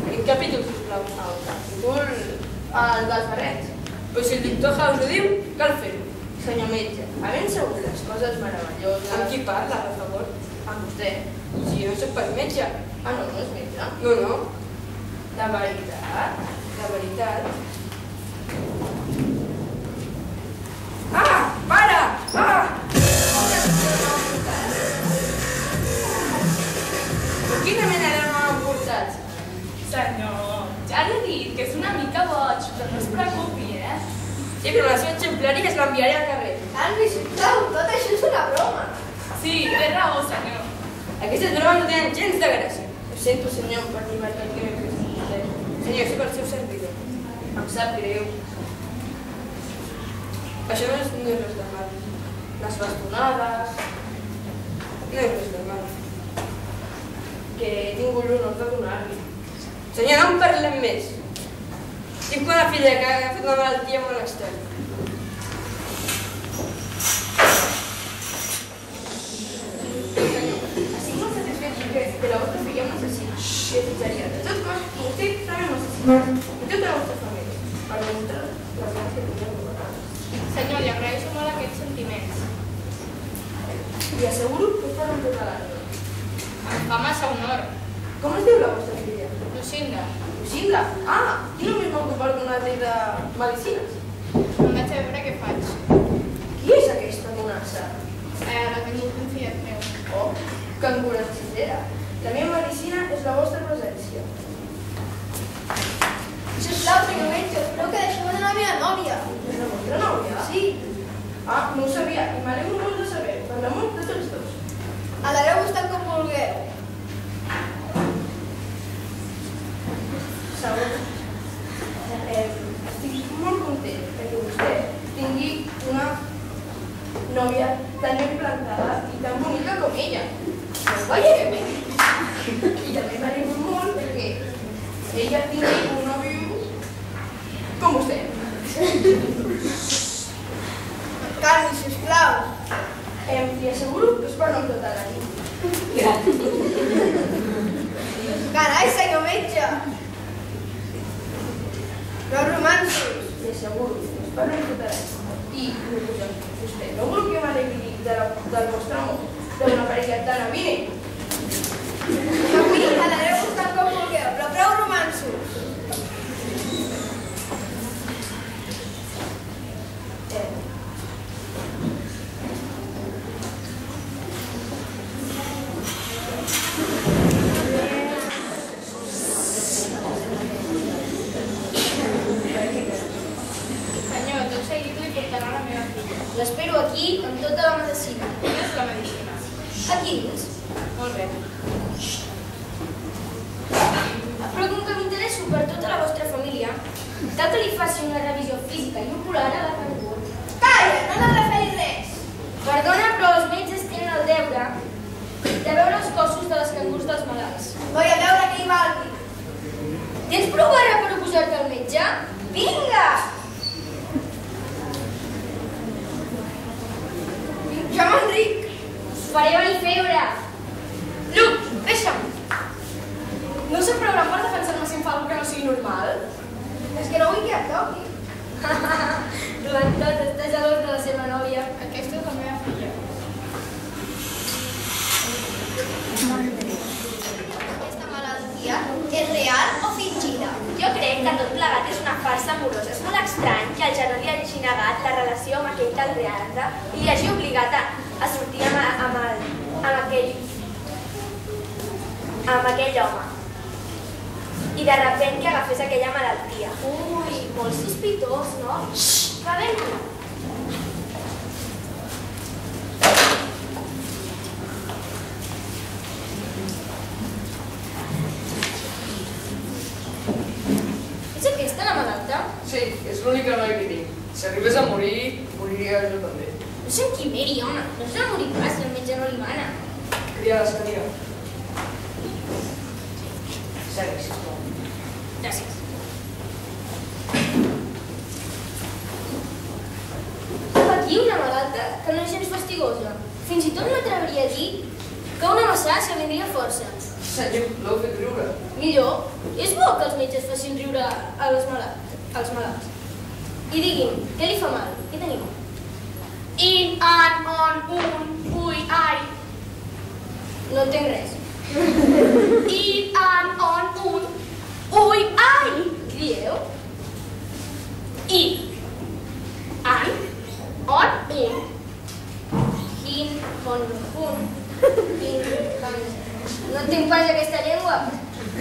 [SPEAKER 9] Quin capítol, sisplau? El capítol... el dels barrets. Però si el Doctor House ho diu, cal fer-ho. Senyor metge, havent sabut les coses meravelloses... Amb qui parla, per favor? Amb vostè. Si jo no soc pas metge. Ah, no, no és metge? No. De veritat? De veritat? Ah! Para! Ah! Quina mena de
[SPEAKER 11] Senyor, ja li he dit que és una mica boig, però no es preocupi, eh?
[SPEAKER 9] Sí, però la seva exemplària es l'enviaré al carrer.
[SPEAKER 10] Calmi, sisplau, tot això és una broma.
[SPEAKER 11] Sí, té raó, senyor.
[SPEAKER 9] Aquestes bromes no tenen gens de gràcia. Ho sento, senyor, per l'imatge que m'he fet. Senyor, soc el seu servidor. Em sap greu. Això no és res de mal. Les bastonades... No és res de mal. Que he tingut l'honor de donar-li. Senyor, no en parlem més. Tinc una filla que ha fet una malaltia molt estranya. Estic molt satisfet que la vostra filla m'assassina. I desitjaria de tot cos que vostè també m'assassina. I tota la vostra família. Per demostrar les ganes que tindreu de vegades.
[SPEAKER 3] Senyor, li agraeixo molt aquests sentiments.
[SPEAKER 9] Li asseguro que us farà tota l'ànima.
[SPEAKER 3] Em fa massa honor.
[SPEAKER 9] Com es diu la vostra filla?
[SPEAKER 3] Lucinda,
[SPEAKER 9] Lucinda? Ah, jo només m'ocupo d'una llei de medicines.
[SPEAKER 3] em vaig a veure què faig.
[SPEAKER 9] Qui és aquesta monassa?
[SPEAKER 3] La tingut un fillet meu.
[SPEAKER 9] Oh, que encoratgidera. La meva medicina és la vostra presència.
[SPEAKER 10] Sisplau, senyor metge, espero que deixeu de la meva nòvia.
[SPEAKER 9] És la vostra nòvia?
[SPEAKER 10] Sí.
[SPEAKER 9] Ah, no ho sabia i m'alegro molt de saber, per l'amor de tots dos.
[SPEAKER 10] Anareu buscant com vulgueu.
[SPEAKER 9] Segur. Estic molt content que vostè tingui una nòvia tan ben plantada i tan bonica com ella. No ho veiem bé. I també m'alegro molt perquè ella tingui un nòvio com vostè.
[SPEAKER 10] Calmi, sisplau.
[SPEAKER 9] Li asseguro que us parlo tota la nit.
[SPEAKER 10] Carai, senyor metge. Però romansos.
[SPEAKER 9] Li asseguro que us parlo tota la nit. I vostè no vol que m'alegri del vostre amor d'una parella tan avinent?
[SPEAKER 10] Avui anareu buscant com vulgueu, però prou romansos.
[SPEAKER 3] Senyor, tot seguit li portarà la meva filla.
[SPEAKER 1] L'espero aquí amb tota la medicina.
[SPEAKER 3] Quina és la medicina?
[SPEAKER 1] Aquí és.
[SPEAKER 3] Molt bé.
[SPEAKER 1] Però com que m'interesso per tota la vostra família, cal que li faci una revisió física i ocular a la cangur.
[SPEAKER 10] Calla, no n'has de fer res.
[SPEAKER 1] Perdona, però els metges tenen el deure de veure els cossos de les cangurs dels malalts.
[SPEAKER 10] Vull a veure que hi valgui.
[SPEAKER 1] Tens prou barra per oposar-te al metge? Vinga!
[SPEAKER 10] Jo m'enric.
[SPEAKER 1] Us faré venir febre.
[SPEAKER 11] Lluc, deixa'm! No sé prou gran per defensar-me si em fa alguna que no sigui normal?
[SPEAKER 10] És que no vull que et toqui.
[SPEAKER 1] Romantot, està gelós de la seva nòvia.
[SPEAKER 3] Aquesta és la meva filla.
[SPEAKER 10] Aquesta malaltia és real o fingida?
[SPEAKER 5] Jo crec que tot plegat és una farsa amorosa. És molt estrany que el Jeroni li hagi negat la relació amb aquell tal Leandre i li hagi obligat a sortir amb aquell home. I de repent que agafés aquella malaltia.
[SPEAKER 1] Ui, molt sospitós, no?
[SPEAKER 5] Xxxt, va ben tu.
[SPEAKER 1] És aquesta la malalta?
[SPEAKER 9] Sí, és l'única noia que tinc. Si arribés a morir, moriria jo també.
[SPEAKER 1] No sé en qui meri, home. No es va morir pas si el metge no li mana.
[SPEAKER 9] Criada, cadira. Segui, sisplau.
[SPEAKER 1] Gràcies. Aquí una malalta que no és gens fastigosa. Fins i tot m'atreviria a dir que una massatge vindria força.
[SPEAKER 9] Senyor, l'heu fet riure.
[SPEAKER 1] Millor, és bo que els metges facin riure als malalts. I digui'm, què li fa mal? Què tenim?
[SPEAKER 3] In, an, on, un, ui, ai.
[SPEAKER 1] No entenc res.
[SPEAKER 3] In, an, on, un, ui, ai.
[SPEAKER 1] Què dieu?
[SPEAKER 3] In, an, on, un.
[SPEAKER 1] In, on, un. No entenc pas aquesta llengua.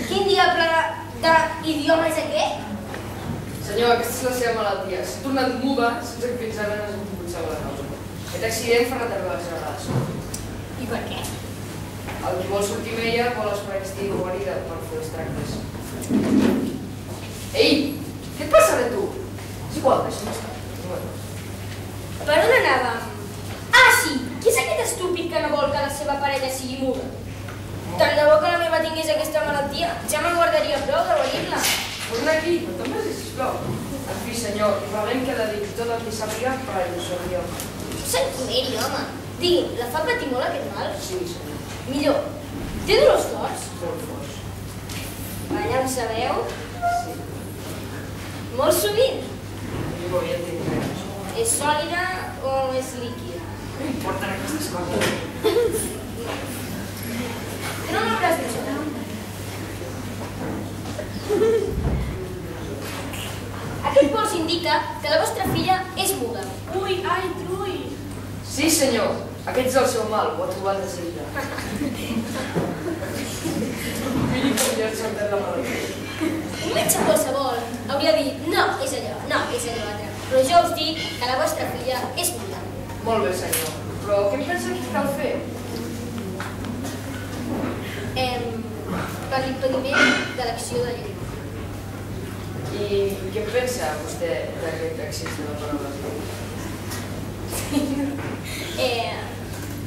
[SPEAKER 1] Quin diable
[SPEAKER 2] D'idioma és aquest?
[SPEAKER 9] Senyor, aquesta és la seva malaltia. S'ha tornat muda sense que fins ara no s'ha pogut saber la causa. Aquest accident fa retardar la seva relació.
[SPEAKER 2] I per què?
[SPEAKER 9] El que vol sortir amb ella vol esperar que estigui guarida per fer els tractes. Ei! Què et passa ara tu? És igual, deixa'm estar.
[SPEAKER 2] Per on anàvem? Ah, sí! Qui és aquest estúpid que no vol que la seva parella sigui muda? Tant de bo que la meva tingués aquesta malaltia, ja me'n guardaria prou de guarir-la.
[SPEAKER 9] Torna aquí, no te'n vagis, sisplau. En fi, senyor, i parlem que dediqui tot el que sàpiga per a il·lusió del lloc.
[SPEAKER 2] Sant Comeri, home. Digui'm, la fa patir molt aquest mal?
[SPEAKER 9] Sí, senyor.
[SPEAKER 2] Millor. Té dolors forts?
[SPEAKER 9] Molt forts.
[SPEAKER 2] Allà em sabeu?
[SPEAKER 9] Sí.
[SPEAKER 2] Molt sovint?
[SPEAKER 9] Jo ja et dic res.
[SPEAKER 2] És sòlida o és líquida?
[SPEAKER 9] No importen aquestes coses.
[SPEAKER 2] Que no m'hauràs d'ajudar? Aquest pols indica que la vostra filla és muda.
[SPEAKER 11] Ui, ai, trui!
[SPEAKER 9] Sí, senyor. Aquest és el seu mal, ho ha trobat a Silla. Miri com ja et sortit la malaltia.
[SPEAKER 2] Un metge qualsevol hauria dit no, és allò, no, és allò altre. Però jo us dic que la vostra filla és muda.
[SPEAKER 9] Molt bé, senyor. Però què em pensa que cal fer?
[SPEAKER 2] Per l'impediment de l'acció de llei.
[SPEAKER 9] I què en pensa vostè d'aquest accés de la paraula?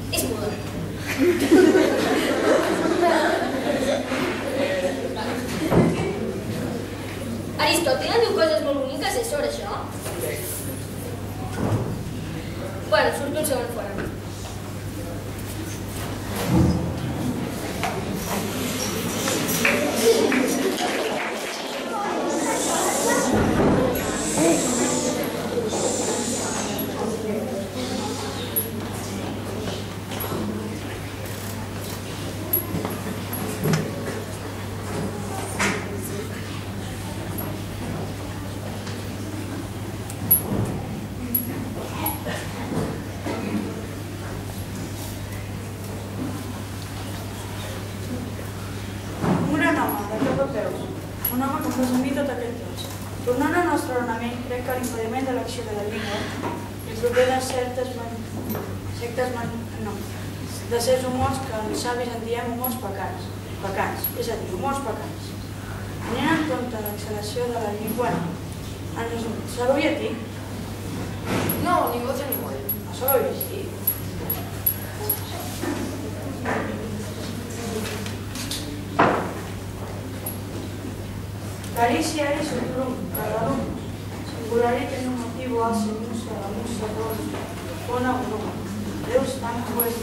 [SPEAKER 2] És muda. Aristòtil en diu coses molt boniques, és sobre això? Bueno, surto un segon fora.
[SPEAKER 13] Un home que fos a mi tot aquest temps. Tornant al nostre ornament, crec que l'impediment de l'acció de la llengua és proper de certs humors que els savis en diem humors pecans, és a dir, humors pecans. Tenint en compte l'exhalació de la llengua, en resum, sabeu llatí?
[SPEAKER 9] No, ni voz ni moll.
[SPEAKER 13] No sabeu llegir? Caricia eris utrum, caladum, singularit in motivo alse musa, la musa dos, bona unum, Deus tanto est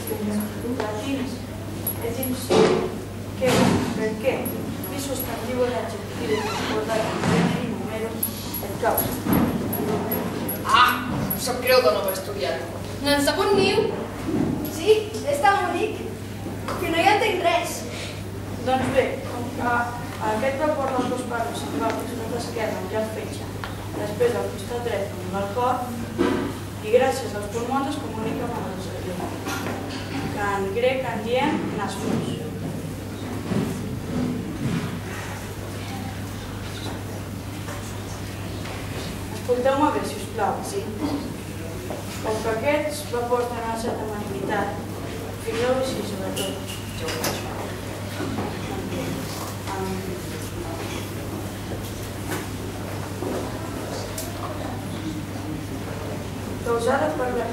[SPEAKER 13] latinis, et in que, perché, qui sostantivo l'aggettivo ricordat in generi, numero, et causa.
[SPEAKER 9] Ah, em sap greu de no haver estudiat.
[SPEAKER 3] No en sap un niu? Sí, és tan bonic que no hi entenc res.
[SPEAKER 13] Doncs bé, com que aquest vapor dels dos pares se'n va al costat esquerre amb llac fetge, després al costat dret amb el cor, i gràcies als pulmons es comunica amb el cervell, que en grec en diem nasmus. Escolteu-me bé, sisplau. Sí? Com que aquests vapors tenen una certa malignitat, fixeu-vos així, sobretot. Jo ho faig. Causada per la...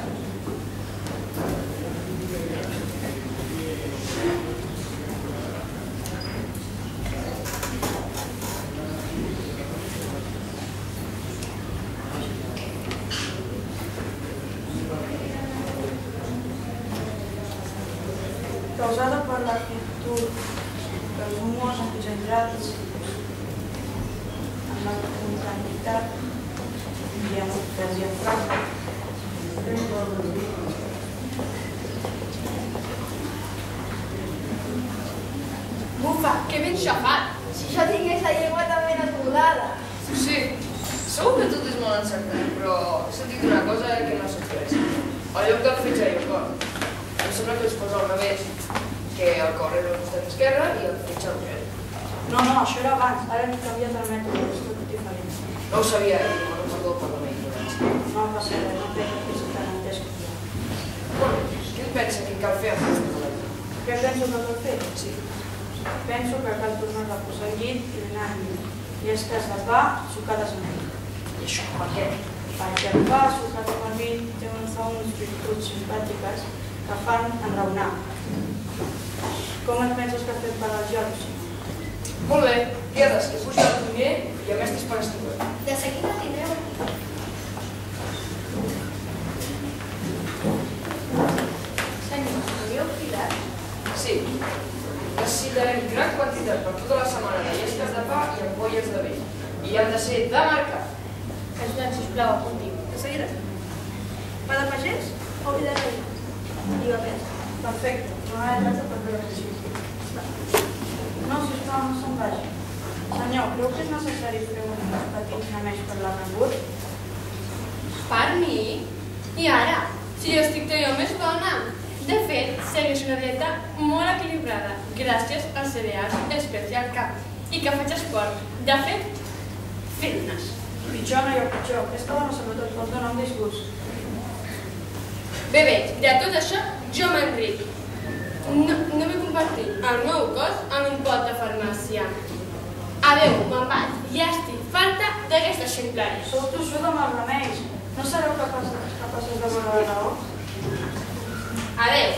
[SPEAKER 13] causada per l'actitud dels humors engendrats amb la contamitat i amb el diafragma.
[SPEAKER 3] Bufa, que ben xafat! Si jo tingués la llengua tan ben acordada.
[SPEAKER 9] Sí, segur que tot és molt encertat, però he sentit una cosa que no sé què és. Al lloc del fetge i el cor. Em sembla que es posa al revés, que el cor és al costat esquerre i el fetge al dret.
[SPEAKER 13] No, això era abans. Ara hem canviat el mètode, és tot diferent.
[SPEAKER 9] No ho sabia, demano perdó per la meva ignorància.
[SPEAKER 13] No passa res, no té que ser tan entès com jo.
[SPEAKER 9] Bueno, què et pensa que cal fer amb aquesta maleta?
[SPEAKER 13] Què penso que cal fer?
[SPEAKER 9] Sí.
[SPEAKER 13] Penso que cal tornar a posar al llit i anar al llit. I és que es va sucar de sang.
[SPEAKER 9] I això per què?
[SPEAKER 13] Perquè el pa sucat amb el vi té uns virtuts simpàtiques que fan enraonar. Com et penses que ha fet per als jocs?
[SPEAKER 9] Molt bé, quedes, que puja el primer i a més t'esperes tu.
[SPEAKER 10] De seguida tindreu
[SPEAKER 3] Senyor, m'havíeu cridat?
[SPEAKER 9] Sí. Necessitarem gran quantitat per tota la setmana de llesques de pa i ampolles de vi. I han de ser de marca.
[SPEAKER 11] Ajuda'm, sisplau, apunti. De seguida. Pa de pagès o vi de rei? I va pes.
[SPEAKER 13] Perfecte, no ha de per veure així. No, sisplau, no se'n vagi. Senyor, creu que és necessari fer uns petits remeis per la rebut?
[SPEAKER 3] Per mi? I ara? Si jo estic jo més dona. De fet, segueix una dieta molt equilibrada gràcies als cereals especial K i que faig esport. De fet, fitness.
[SPEAKER 13] Pitjor no hi ha pitjor. Aquesta dona sobretot pot donar un disgust.
[SPEAKER 3] Bé, de tot això jo m'enric. No vull compartir el meu cos amb un pot de farmàcia. Adéu, me'n vaig. Ja estic farta d'aquesta ximpleria.
[SPEAKER 13] Sou tossuda amb els remeis. No sereu capaços de veure la raó?
[SPEAKER 3] Adéu.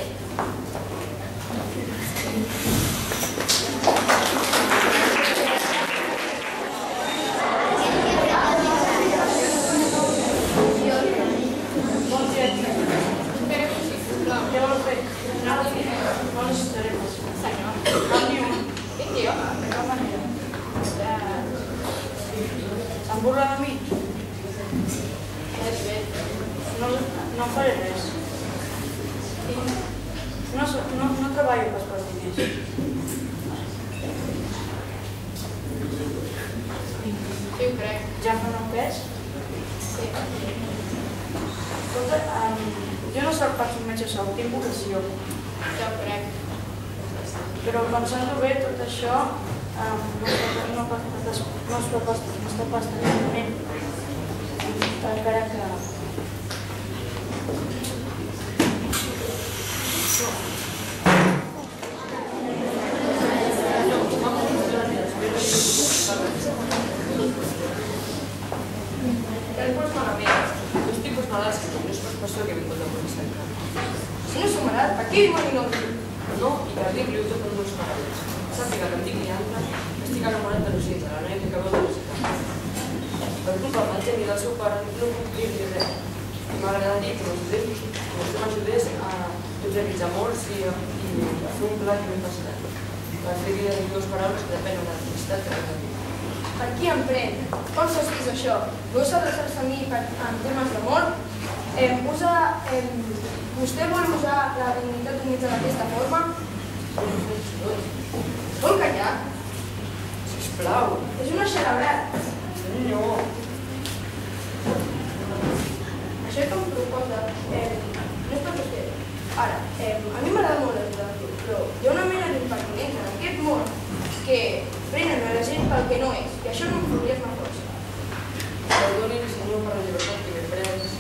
[SPEAKER 13] Bon dia, tia. Què vol fer? No necessitaré res.
[SPEAKER 3] Senyor.
[SPEAKER 13] Cal ni un.
[SPEAKER 3] I tio?
[SPEAKER 13] De cap manera. Se'n burla de mi?
[SPEAKER 3] És bé.
[SPEAKER 13] No faré res. No treballo pas per diners.
[SPEAKER 3] Sí, ho crec.
[SPEAKER 13] Ja fa un pes?
[SPEAKER 3] Sí.
[SPEAKER 13] Escolta, jo no soc pas un metge sol, tinc vocació.
[SPEAKER 3] Ja ho crec.
[SPEAKER 13] Però pensant-ho bé, tot això no està pas tractament. Encara que...
[SPEAKER 9] professor que he vingut a conèixer. Si no som marat, aquí dimoni no el dic. No, i per dir-li-ho tot amb dues paraules. Sàpiga que em dic Leandra, que estic enamorat de Lucita, la noia que acabeu de visitar. Per culpa del geni del seu pare, no puc dir-li res. I m'agradaria que vostè m'ajudés a tots aquests amors i a fer un pla que m'he passat. Per dir-li en dues paraules que depèn de la felicitat que m'ha dit.
[SPEAKER 3] Per qui em pren? On s'ha vist això? Vols adreçar-se a mi en temes d'amor? Vostè vol usar la dignitat humil d'aquesta forma? Vol callar?
[SPEAKER 9] Sisplau.
[SPEAKER 3] És una xarabrat.
[SPEAKER 9] Senyor.
[SPEAKER 3] Això que em proposa no és tot vostè. Ara, a mi m'agrada molt ajudar-lo, però hi ha una mena d'impertinents en aquest món que prenen a la gent pel que no és, i això no em faria una força.
[SPEAKER 9] Perdoni, senyor, per la llibertat que m'he pres.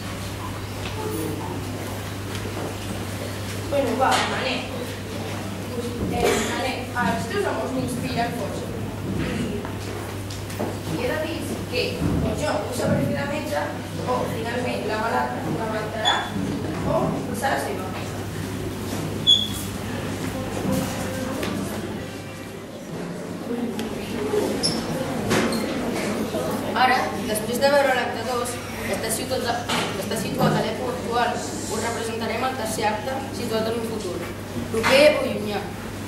[SPEAKER 3] Bueno, va, anem. Els teus amors m'inspiren força. I he de dir que o jo ho sabré fer de metge, o finalment la malata m'aguantarà, o serà seva.
[SPEAKER 14] Ara, després de veure l'acte 2, que està situat a l'època actual, us representarem el tercer acte situat en un futur, proper o llunyà.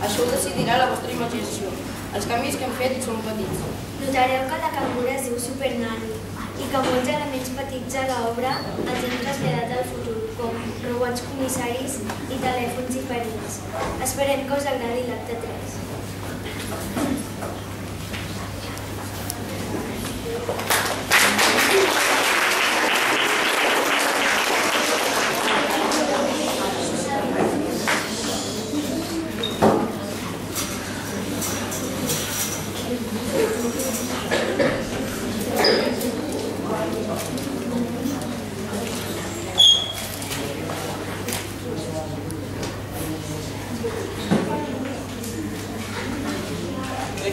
[SPEAKER 14] Això ho decidirà la vostra imaginació. Els canvis que hem fet són petits.
[SPEAKER 1] Notareu que la cangura es diu Super Nanny i que molts elements petits a l'obra els hem traslladat al futur, com robots comissaris i telèfons diferents. Esperem que us agradi l'acte 3.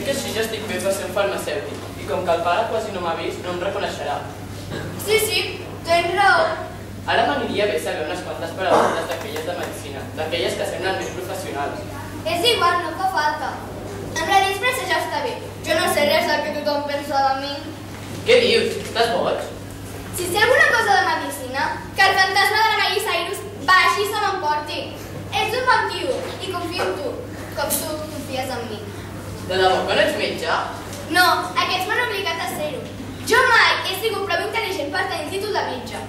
[SPEAKER 9] que així ja estic bé per ser un farmacèutic, i com que el pare quasi no m'ha vist, no em reconeixerà.
[SPEAKER 3] Sí, tens raó.
[SPEAKER 9] Ara m'aniria bé saber unes quantes paraules d'aquelles de medicina, d'aquelles que semblen més professionals.
[SPEAKER 3] És igual, no fa falta. Amb la disfressa ja està bé. Jo no sé res del que tothom pensa de mi.
[SPEAKER 9] Què dius? Estàs boig?
[SPEAKER 3] Si sé alguna cosa de medicina, que el fantasma de la Miley Cyrus baixi i se m'emporti. Ets un bon tio i confio en tu, com tu confies en mi.
[SPEAKER 9] De debò que no ets metge?
[SPEAKER 3] No, aquests m'han obligat a ser-ho. Jo mai he sigut prou intel·ligent per tenir títol de metge.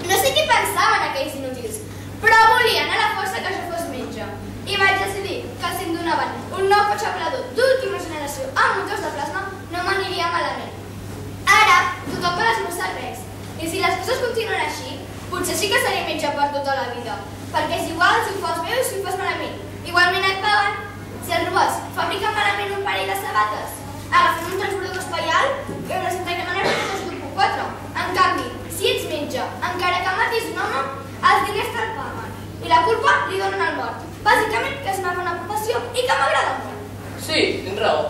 [SPEAKER 3] No sé què pensaven aquells inútils, però volien a la força que jo fos metge. I vaig decidir que si em donaven un nou cotxe volador d'última generació amb motors de plasma no m'aniria malament. Ara tothom pot esmorzar res. I si les coses continuen així, potser sí que seré metge per tota la vida. Perquè és igual si ho fas bé o si ho fas malament. Igualment et paguen. Si els robots fabriquen malament un parell de sabates, agafem un transbordador espaial i les integrem en els grup 4. En canvi, si ets metge, encara que matis un home, els diners te'l paguen. I la culpa li donen al mort. Bàsicament que és una bona professió i que m'agrada molt.
[SPEAKER 9] Sí, tens raó.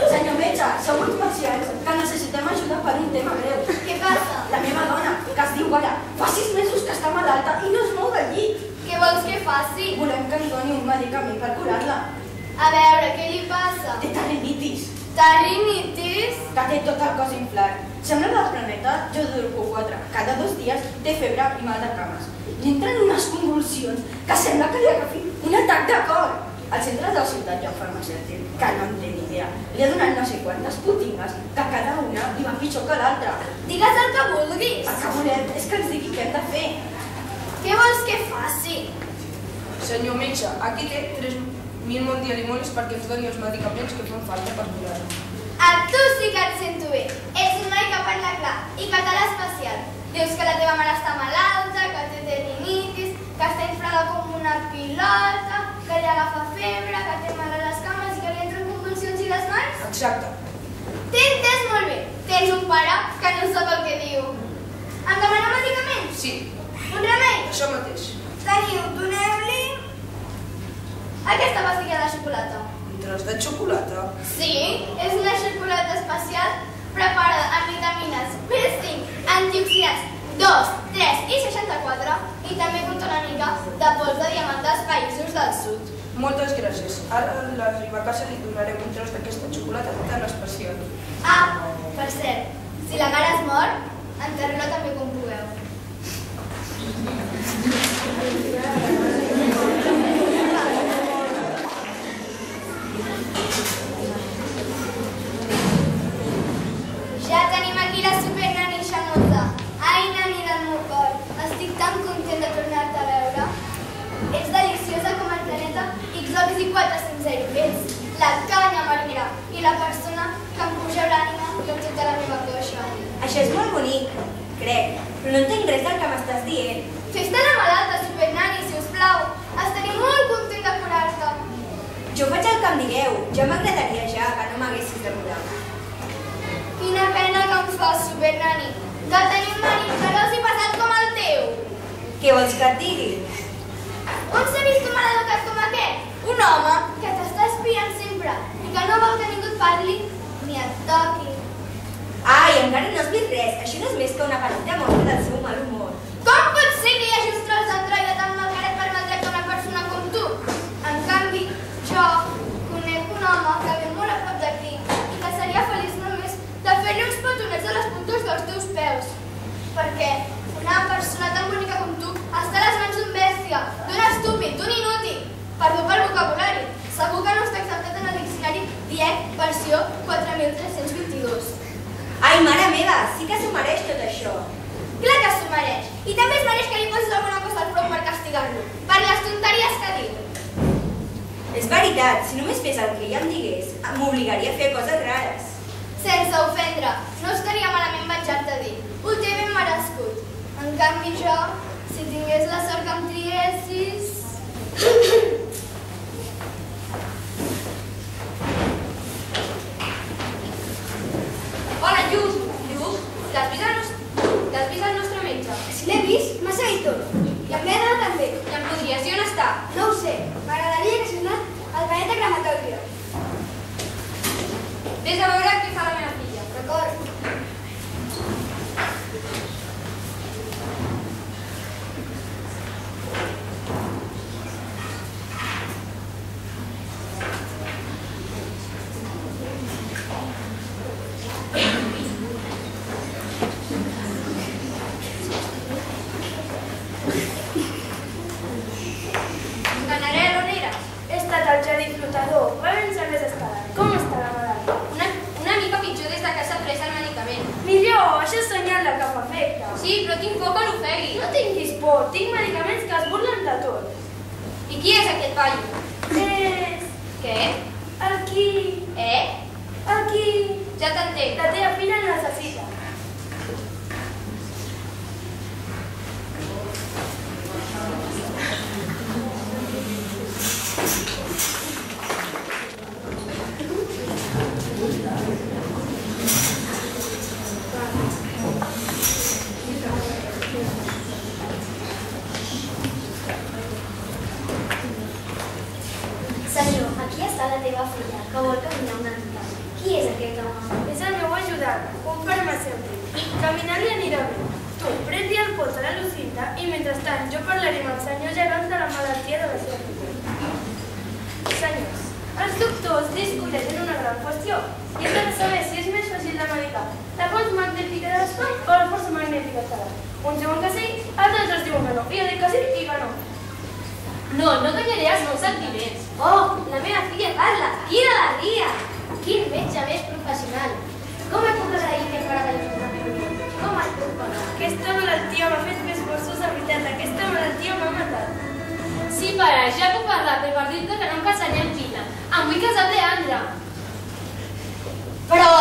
[SPEAKER 13] Senyor metge, som uns pacients que necessitem ajuda per un tema greu.
[SPEAKER 3] Què passa?
[SPEAKER 13] La meva dona, que es diu Gara, fa 6 mesos que està malalta i no es mou del llit.
[SPEAKER 3] Què vols que faci?
[SPEAKER 13] Volem que ens doni un medicament per curar-la.
[SPEAKER 3] A veure, què li passa?
[SPEAKER 13] Té tarrinitis.
[SPEAKER 3] Tarrinitis?
[SPEAKER 13] Que té tot el cos inflat. Sembla del planeta Jodorko 4. Cada 2 dies té febre i mal de cames. Li entren unes convulsions que sembla que li agafi un atac de cor. Al centre de la ciutat hi ha un farmacèutic que no en té ni idea. Li ha donat no sé quantes putingues que cada una li va pitjor que l'altra.
[SPEAKER 3] Digues el que vulguis.
[SPEAKER 13] El que volem és que ens digui què hem de fer.
[SPEAKER 3] Què vols que faci?
[SPEAKER 9] Senyor metge, aquí té 3.000 mondialimonis perquè ens doni els medicaments que fan falta per curar-la.
[SPEAKER 3] A tu sí que et sento bé. Ets un noi que parla clar i català especial. Dius que la teva mare està malalta, que té tendinitis, que està inflada com una pilota, que li agafa febre, que té mal a les cames i que li entren convulsions i les mans?
[SPEAKER 9] Exacte.
[SPEAKER 3] T'he entès molt bé. Tens un pare que no sap el que diu. Em demana medicaments?
[SPEAKER 9] Sí.
[SPEAKER 3] Un remei?
[SPEAKER 9] Això mateix.
[SPEAKER 3] Teniu, doneu-li aquesta pastilla de xocolata.
[SPEAKER 9] Un tros de xocolata?
[SPEAKER 3] Sí, és una xocolata especial preparada amb vitamines B5, antioxidants 2, 3 i 64 i també conté una mica de pols de diamant dels països del sud.
[SPEAKER 9] Moltes gràcies. Ara a l'arribar a casa li donarem un tros d'aquesta xocolata tan especial.
[SPEAKER 3] Ah, per cert, si la mare es mor, enterreu-la també com pugueu. Ja tenim aquí la supernani xamosa. Ai, nani del meu cor, estic tan content de tornar-te a veure. Ets deliciosa com el planeta Xoxi 400. Ets la canya marinera i la persona que em puja l'ànima de tota la meva coixa.
[SPEAKER 10] Això és molt bonic, crec, però no entenc res del que m'estàs dient.
[SPEAKER 3] Fes-te la malalta, supernani, si us plau. Estaré molt content de curar-te.
[SPEAKER 10] Jo faig el que em digueu. Ja m'agradaria ja que no m'haguessis de curar.
[SPEAKER 3] Quina pena que em fas, supernani, de tenir un marit feroç i passat com el teu.
[SPEAKER 10] Què vols que et digui?
[SPEAKER 3] On s'ha vist un mal educat com aquest? Un home que t'està espiant sempre i que no vol que ningú et parli ni et toqui.
[SPEAKER 10] Ai, encara no has vist res. Això no és més que una petita mostra del seu mal humor.
[SPEAKER 3] Com pot ser que hi hagi uns trolls d'androide tan malcaret per maltractar una persona com tu? En canvi, jo conec un home que ve molt a prop d'aquí i que seria feliç només de fer-li uns petonets a les puntes dels teus peus. Perquè una persona tan bonica com tu està a les mans d'un bèstia, d'un estúpid, d'un inútil. Perdó pel vocabulari. Segur que no està acceptat en el diccionari DIEC versió 4322.
[SPEAKER 10] Ai, mare meva, sí que s'ho mereix tot això.
[SPEAKER 3] Clar que s'ho mereix. I també es mereix que li posis alguna cosa al front per castigar-lo. Per les tonteries que diu.
[SPEAKER 10] És veritat, si només fes el que ella em digués, m'obligaria a fer coses rares.
[SPEAKER 3] Sense ofendre, no estaria malament venjar-te dir. Ho té ben merescut. En canvi jo, si tingués la sort que em triessis...
[SPEAKER 1] bé. M'agradaria que s'ha anat al planeta Crematorio.
[SPEAKER 3] Vés a veure què fa la meva filla.
[SPEAKER 1] D'acord.
[SPEAKER 11] He estat al jardí flotador, va vèncer les escales. Com està la malaltia?
[SPEAKER 3] Una mica pitjor des que s'ha pres el medicament.
[SPEAKER 11] Millor, això és senyal de cap efecte.
[SPEAKER 3] Sí, però tinc por que l'ofegui.
[SPEAKER 11] No tinguis por, tinc medicaments que es burlen de tot.
[SPEAKER 3] I qui és aquest paio?
[SPEAKER 11] És...
[SPEAKER 3] Què?
[SPEAKER 11] El qui... El qui...
[SPEAKER 3] Ja t'entenc.
[SPEAKER 11] La teva filla el necessita.
[SPEAKER 1] Senyor, aquí està la teva filla, que vol caminar una mica. Qui és aquest home?
[SPEAKER 11] És el meu ajudant, un farmacèutic. Caminant li anirà bé. Tu, pren-li el pot a la Lucinda i mentrestant jo parlaré amb el senyor Gerón de la malaltia de la seva filla. Senyors, els doctors discuteixen una gran qüestió i hem de saber si és més fàcil de medicar la força magnètica de l'espai o la força magnètica estel·lar. Uns diuen que sí, els altres diuen que no. I jo dic que sí i que no.
[SPEAKER 3] No canviaré els meus sentiments.
[SPEAKER 1] Oh, la meva filla parla! Quina alegria! Quin metge més professional! Com et puc agrair més meravellosa la meva vida? Com et puc pagar?
[SPEAKER 11] Aquesta malaltia m'ha fet més forços, de veritat. Aquesta malaltia m'ha matat.
[SPEAKER 3] Sí, pare, ja puc parlar, però per dir-te que no em casaré amb filla. Em vull casar amb Leandre. Però...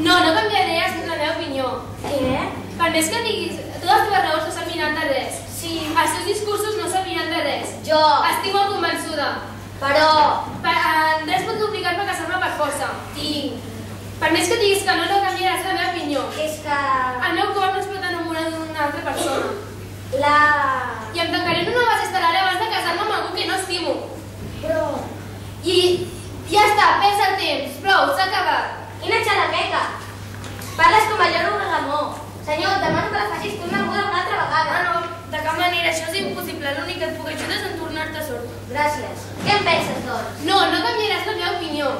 [SPEAKER 3] No canviaré la meva opinió.
[SPEAKER 1] Què?
[SPEAKER 3] Per més que diguis, totes les teves raons no serviran de res. Sí, els seus discursos no serviran de res. Jo estic molt convençuda. Però... Res pot obligar-me a casar-me per força. I... Per més que diguis que no canviaràs la meva opinió.
[SPEAKER 1] És que...
[SPEAKER 3] El meu cor no es pot enamorar d'una altra persona. I em tancaré en una base estel·lar abans de casar-me amb algú que no estimo.
[SPEAKER 1] Però...
[SPEAKER 3] I ja està, pensa el temps. Prou, s'ha acabat.
[SPEAKER 1] Quina xalameca! Parles com a lloro regamó. Senyor, et demano que la facis tu una altra vegada.
[SPEAKER 11] Ah, no, de cap manera, això és impossible. L'únic que et puc ajudar és en tornar-te sord.
[SPEAKER 1] Gràcies. Què en penses, doncs?
[SPEAKER 3] No canviaràs la meva opinió.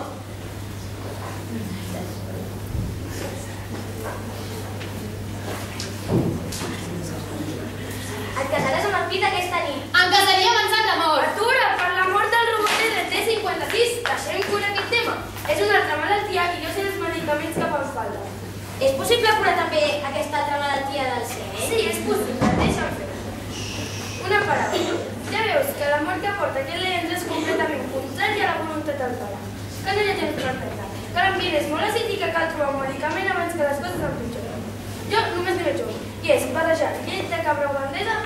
[SPEAKER 1] Et casaràs amb el Pit aquesta nit.
[SPEAKER 3] Em casaria abans de la mort.
[SPEAKER 11] Atura, per la mort del robot RT56. Deixem cura aquest tema. És una altra malaltia i jo sé els medicaments que fan falta.
[SPEAKER 1] És possible curar també aquesta altra malaltia del cel?
[SPEAKER 11] Sí, és possible. Deixa'm fer. Una paraula. Ja veus que la mort que porta aquest Leandre és completament contrari a la voluntat del pare. Que no hi ha temps per pensar. Que l'ambient és molt àcid i que cal trobar un medicament abans que les coses empitjoren. Jo només n'hi veig un. I és barrejar llet de cabra holandesa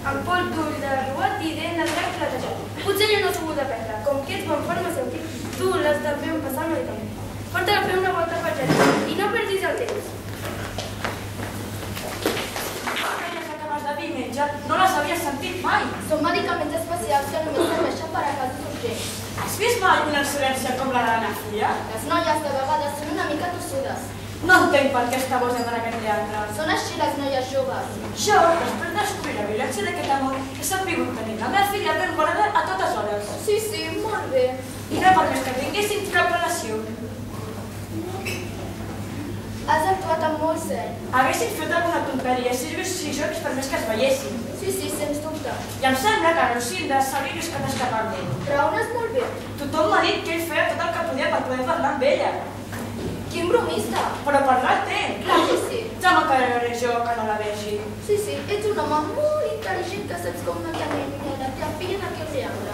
[SPEAKER 11] amb pols d'ull de robot i dent de drac platejat. Potser jo no s'ho vull aprendre. Com que ets bon farmacèutic, tu l'has de fer passar el medicament. Porta a fer una volta pel jardí i no perdis el temps.
[SPEAKER 13] No les havies sentit mai.
[SPEAKER 3] Són medicaments especials que només serveixen per a casos urgents.
[SPEAKER 13] Has vist mai una excel·lència com la de la meva filla?
[SPEAKER 3] Les noies de vegades són una mica tossudes.
[SPEAKER 13] No entenc per què està boja per aquest Leandre.
[SPEAKER 3] Són així les noies joves.
[SPEAKER 13] Jo, després de descobrir la violència d'aquest amor, he sabut tenir la meva filla ben guardada a totes hores.
[SPEAKER 3] Sí, molt bé.
[SPEAKER 13] I no per més que tinguessin cap relació.
[SPEAKER 3] Has actuat amb molt seny.
[SPEAKER 13] Haguessin fet alguna tonteria si jo hagués permès que es veiessin.
[SPEAKER 3] Sí, sens dubte.
[SPEAKER 13] I em sembla que Lucinda s'hauria buscat escapar-me.
[SPEAKER 3] Però on és molt bé.
[SPEAKER 13] Tothom m'ha dit que ell feia tot el que podia per poder parlar amb ella.
[SPEAKER 3] Quin bromista.
[SPEAKER 13] Però parlar té.
[SPEAKER 3] Clar que sí.
[SPEAKER 13] Ja m'encararé jo que no la vegi.
[SPEAKER 3] Sí, ets un home molt intel·ligent que saps com mantenir la teva filla en aquell Leandre.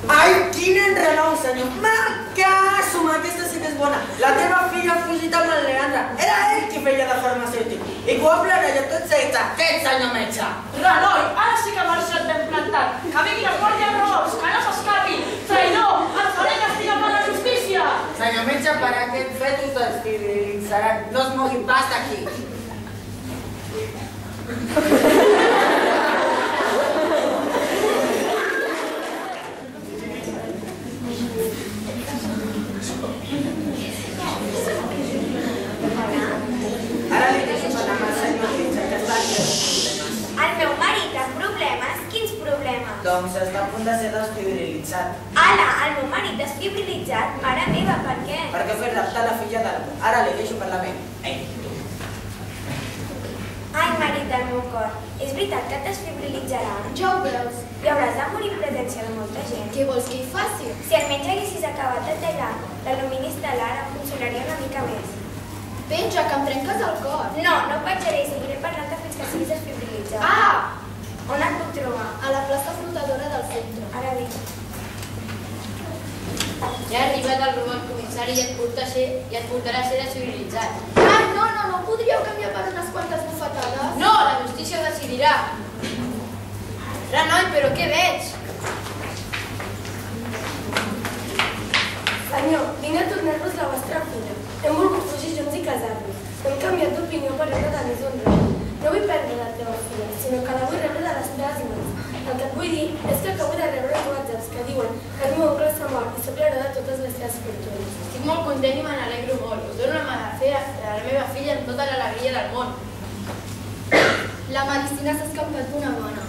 [SPEAKER 15] Ai, quin enrenou, senyor! Me caso, aquesta sí que és bona. La teva filla ha fugit amb el Leandre. Era ell qui feia de farmacèutic. I quan planaria tot seguit aquest senyor metge.
[SPEAKER 13] Renoi, ara sí que m'ha estat ben plantat. Que vingui la guàrdia de robots, que no s'escapi. Traïdor, et faré castigar per la justícia.
[SPEAKER 15] Senyor metge, per aquest fet us esterilitzarà. No es mogui pas d'aquí. Doncs està a punt de ser desfibrilitzat.
[SPEAKER 16] Ala, el meu marit desfibrilitzat? Mare meva, per què?
[SPEAKER 15] Perquè he fet raptar la filla d'algú. Ara li deixo per la ment. Ei, tu.
[SPEAKER 16] Ai, marit del meu cor, és veritat que et desfibrilitzaran?
[SPEAKER 3] Ja ho veus.
[SPEAKER 16] I hauràs de morir en presència de molta gent.
[SPEAKER 3] Què vols que hi faci?
[SPEAKER 16] Si almenys haguessis acabat de tallar l'alumini estel·lar, em funcionaria una mica més.
[SPEAKER 3] Penja, que em trenques el cor.
[SPEAKER 16] No, no penjaré i seguiré parlant fins que siguis desfibrilitzat.
[SPEAKER 3] Ah!
[SPEAKER 16] On et puc trobar?
[SPEAKER 3] A la plaça flotadora del centre.
[SPEAKER 16] Ara vinc.
[SPEAKER 14] Ja ha arribat el robot comissari i et portarà a ser desfibrilitzat.
[SPEAKER 3] Ai, no podríeu canviar per unes quantes bufetades?
[SPEAKER 14] No, la justícia ho decidirà. Renoi, però què veig?
[SPEAKER 11] Senyor, vinc a tornar-vos la vostra filla. Hem volgut fugir junts i casar-nos. Hem canviat d'opinió per una de més honra. No vull perdre la teva filla, sinó que la vull rebre de les teves mans. El que et vull dir és que acabo de rebre uns whatsapps que diuen que el meu oncle s'ha mort i soc l'hereu de totes les teves fortunes.
[SPEAKER 14] Estic molt content i me n'alegro molt. Us dono la mà de fer a la meva filla amb tota l'alegria del món.
[SPEAKER 3] La medicina s'ha escampat d'una bona.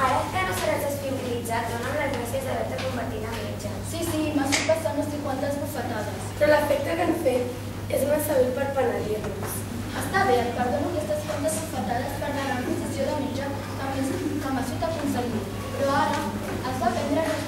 [SPEAKER 16] Ara que no seràs desfibrilitzat, dona'm les gràcies d'haver-te convertit en metge.
[SPEAKER 3] Sí, m'ha fet passar no sé quantes bufetades.
[SPEAKER 11] Però l'efecte que han fet és massa vil per penedir-nos.
[SPEAKER 3] Està bé, et perdono aquestes quantes bufetades per la gran posició de metge que m'has fet aconseguir. Però ara has d'aprendre a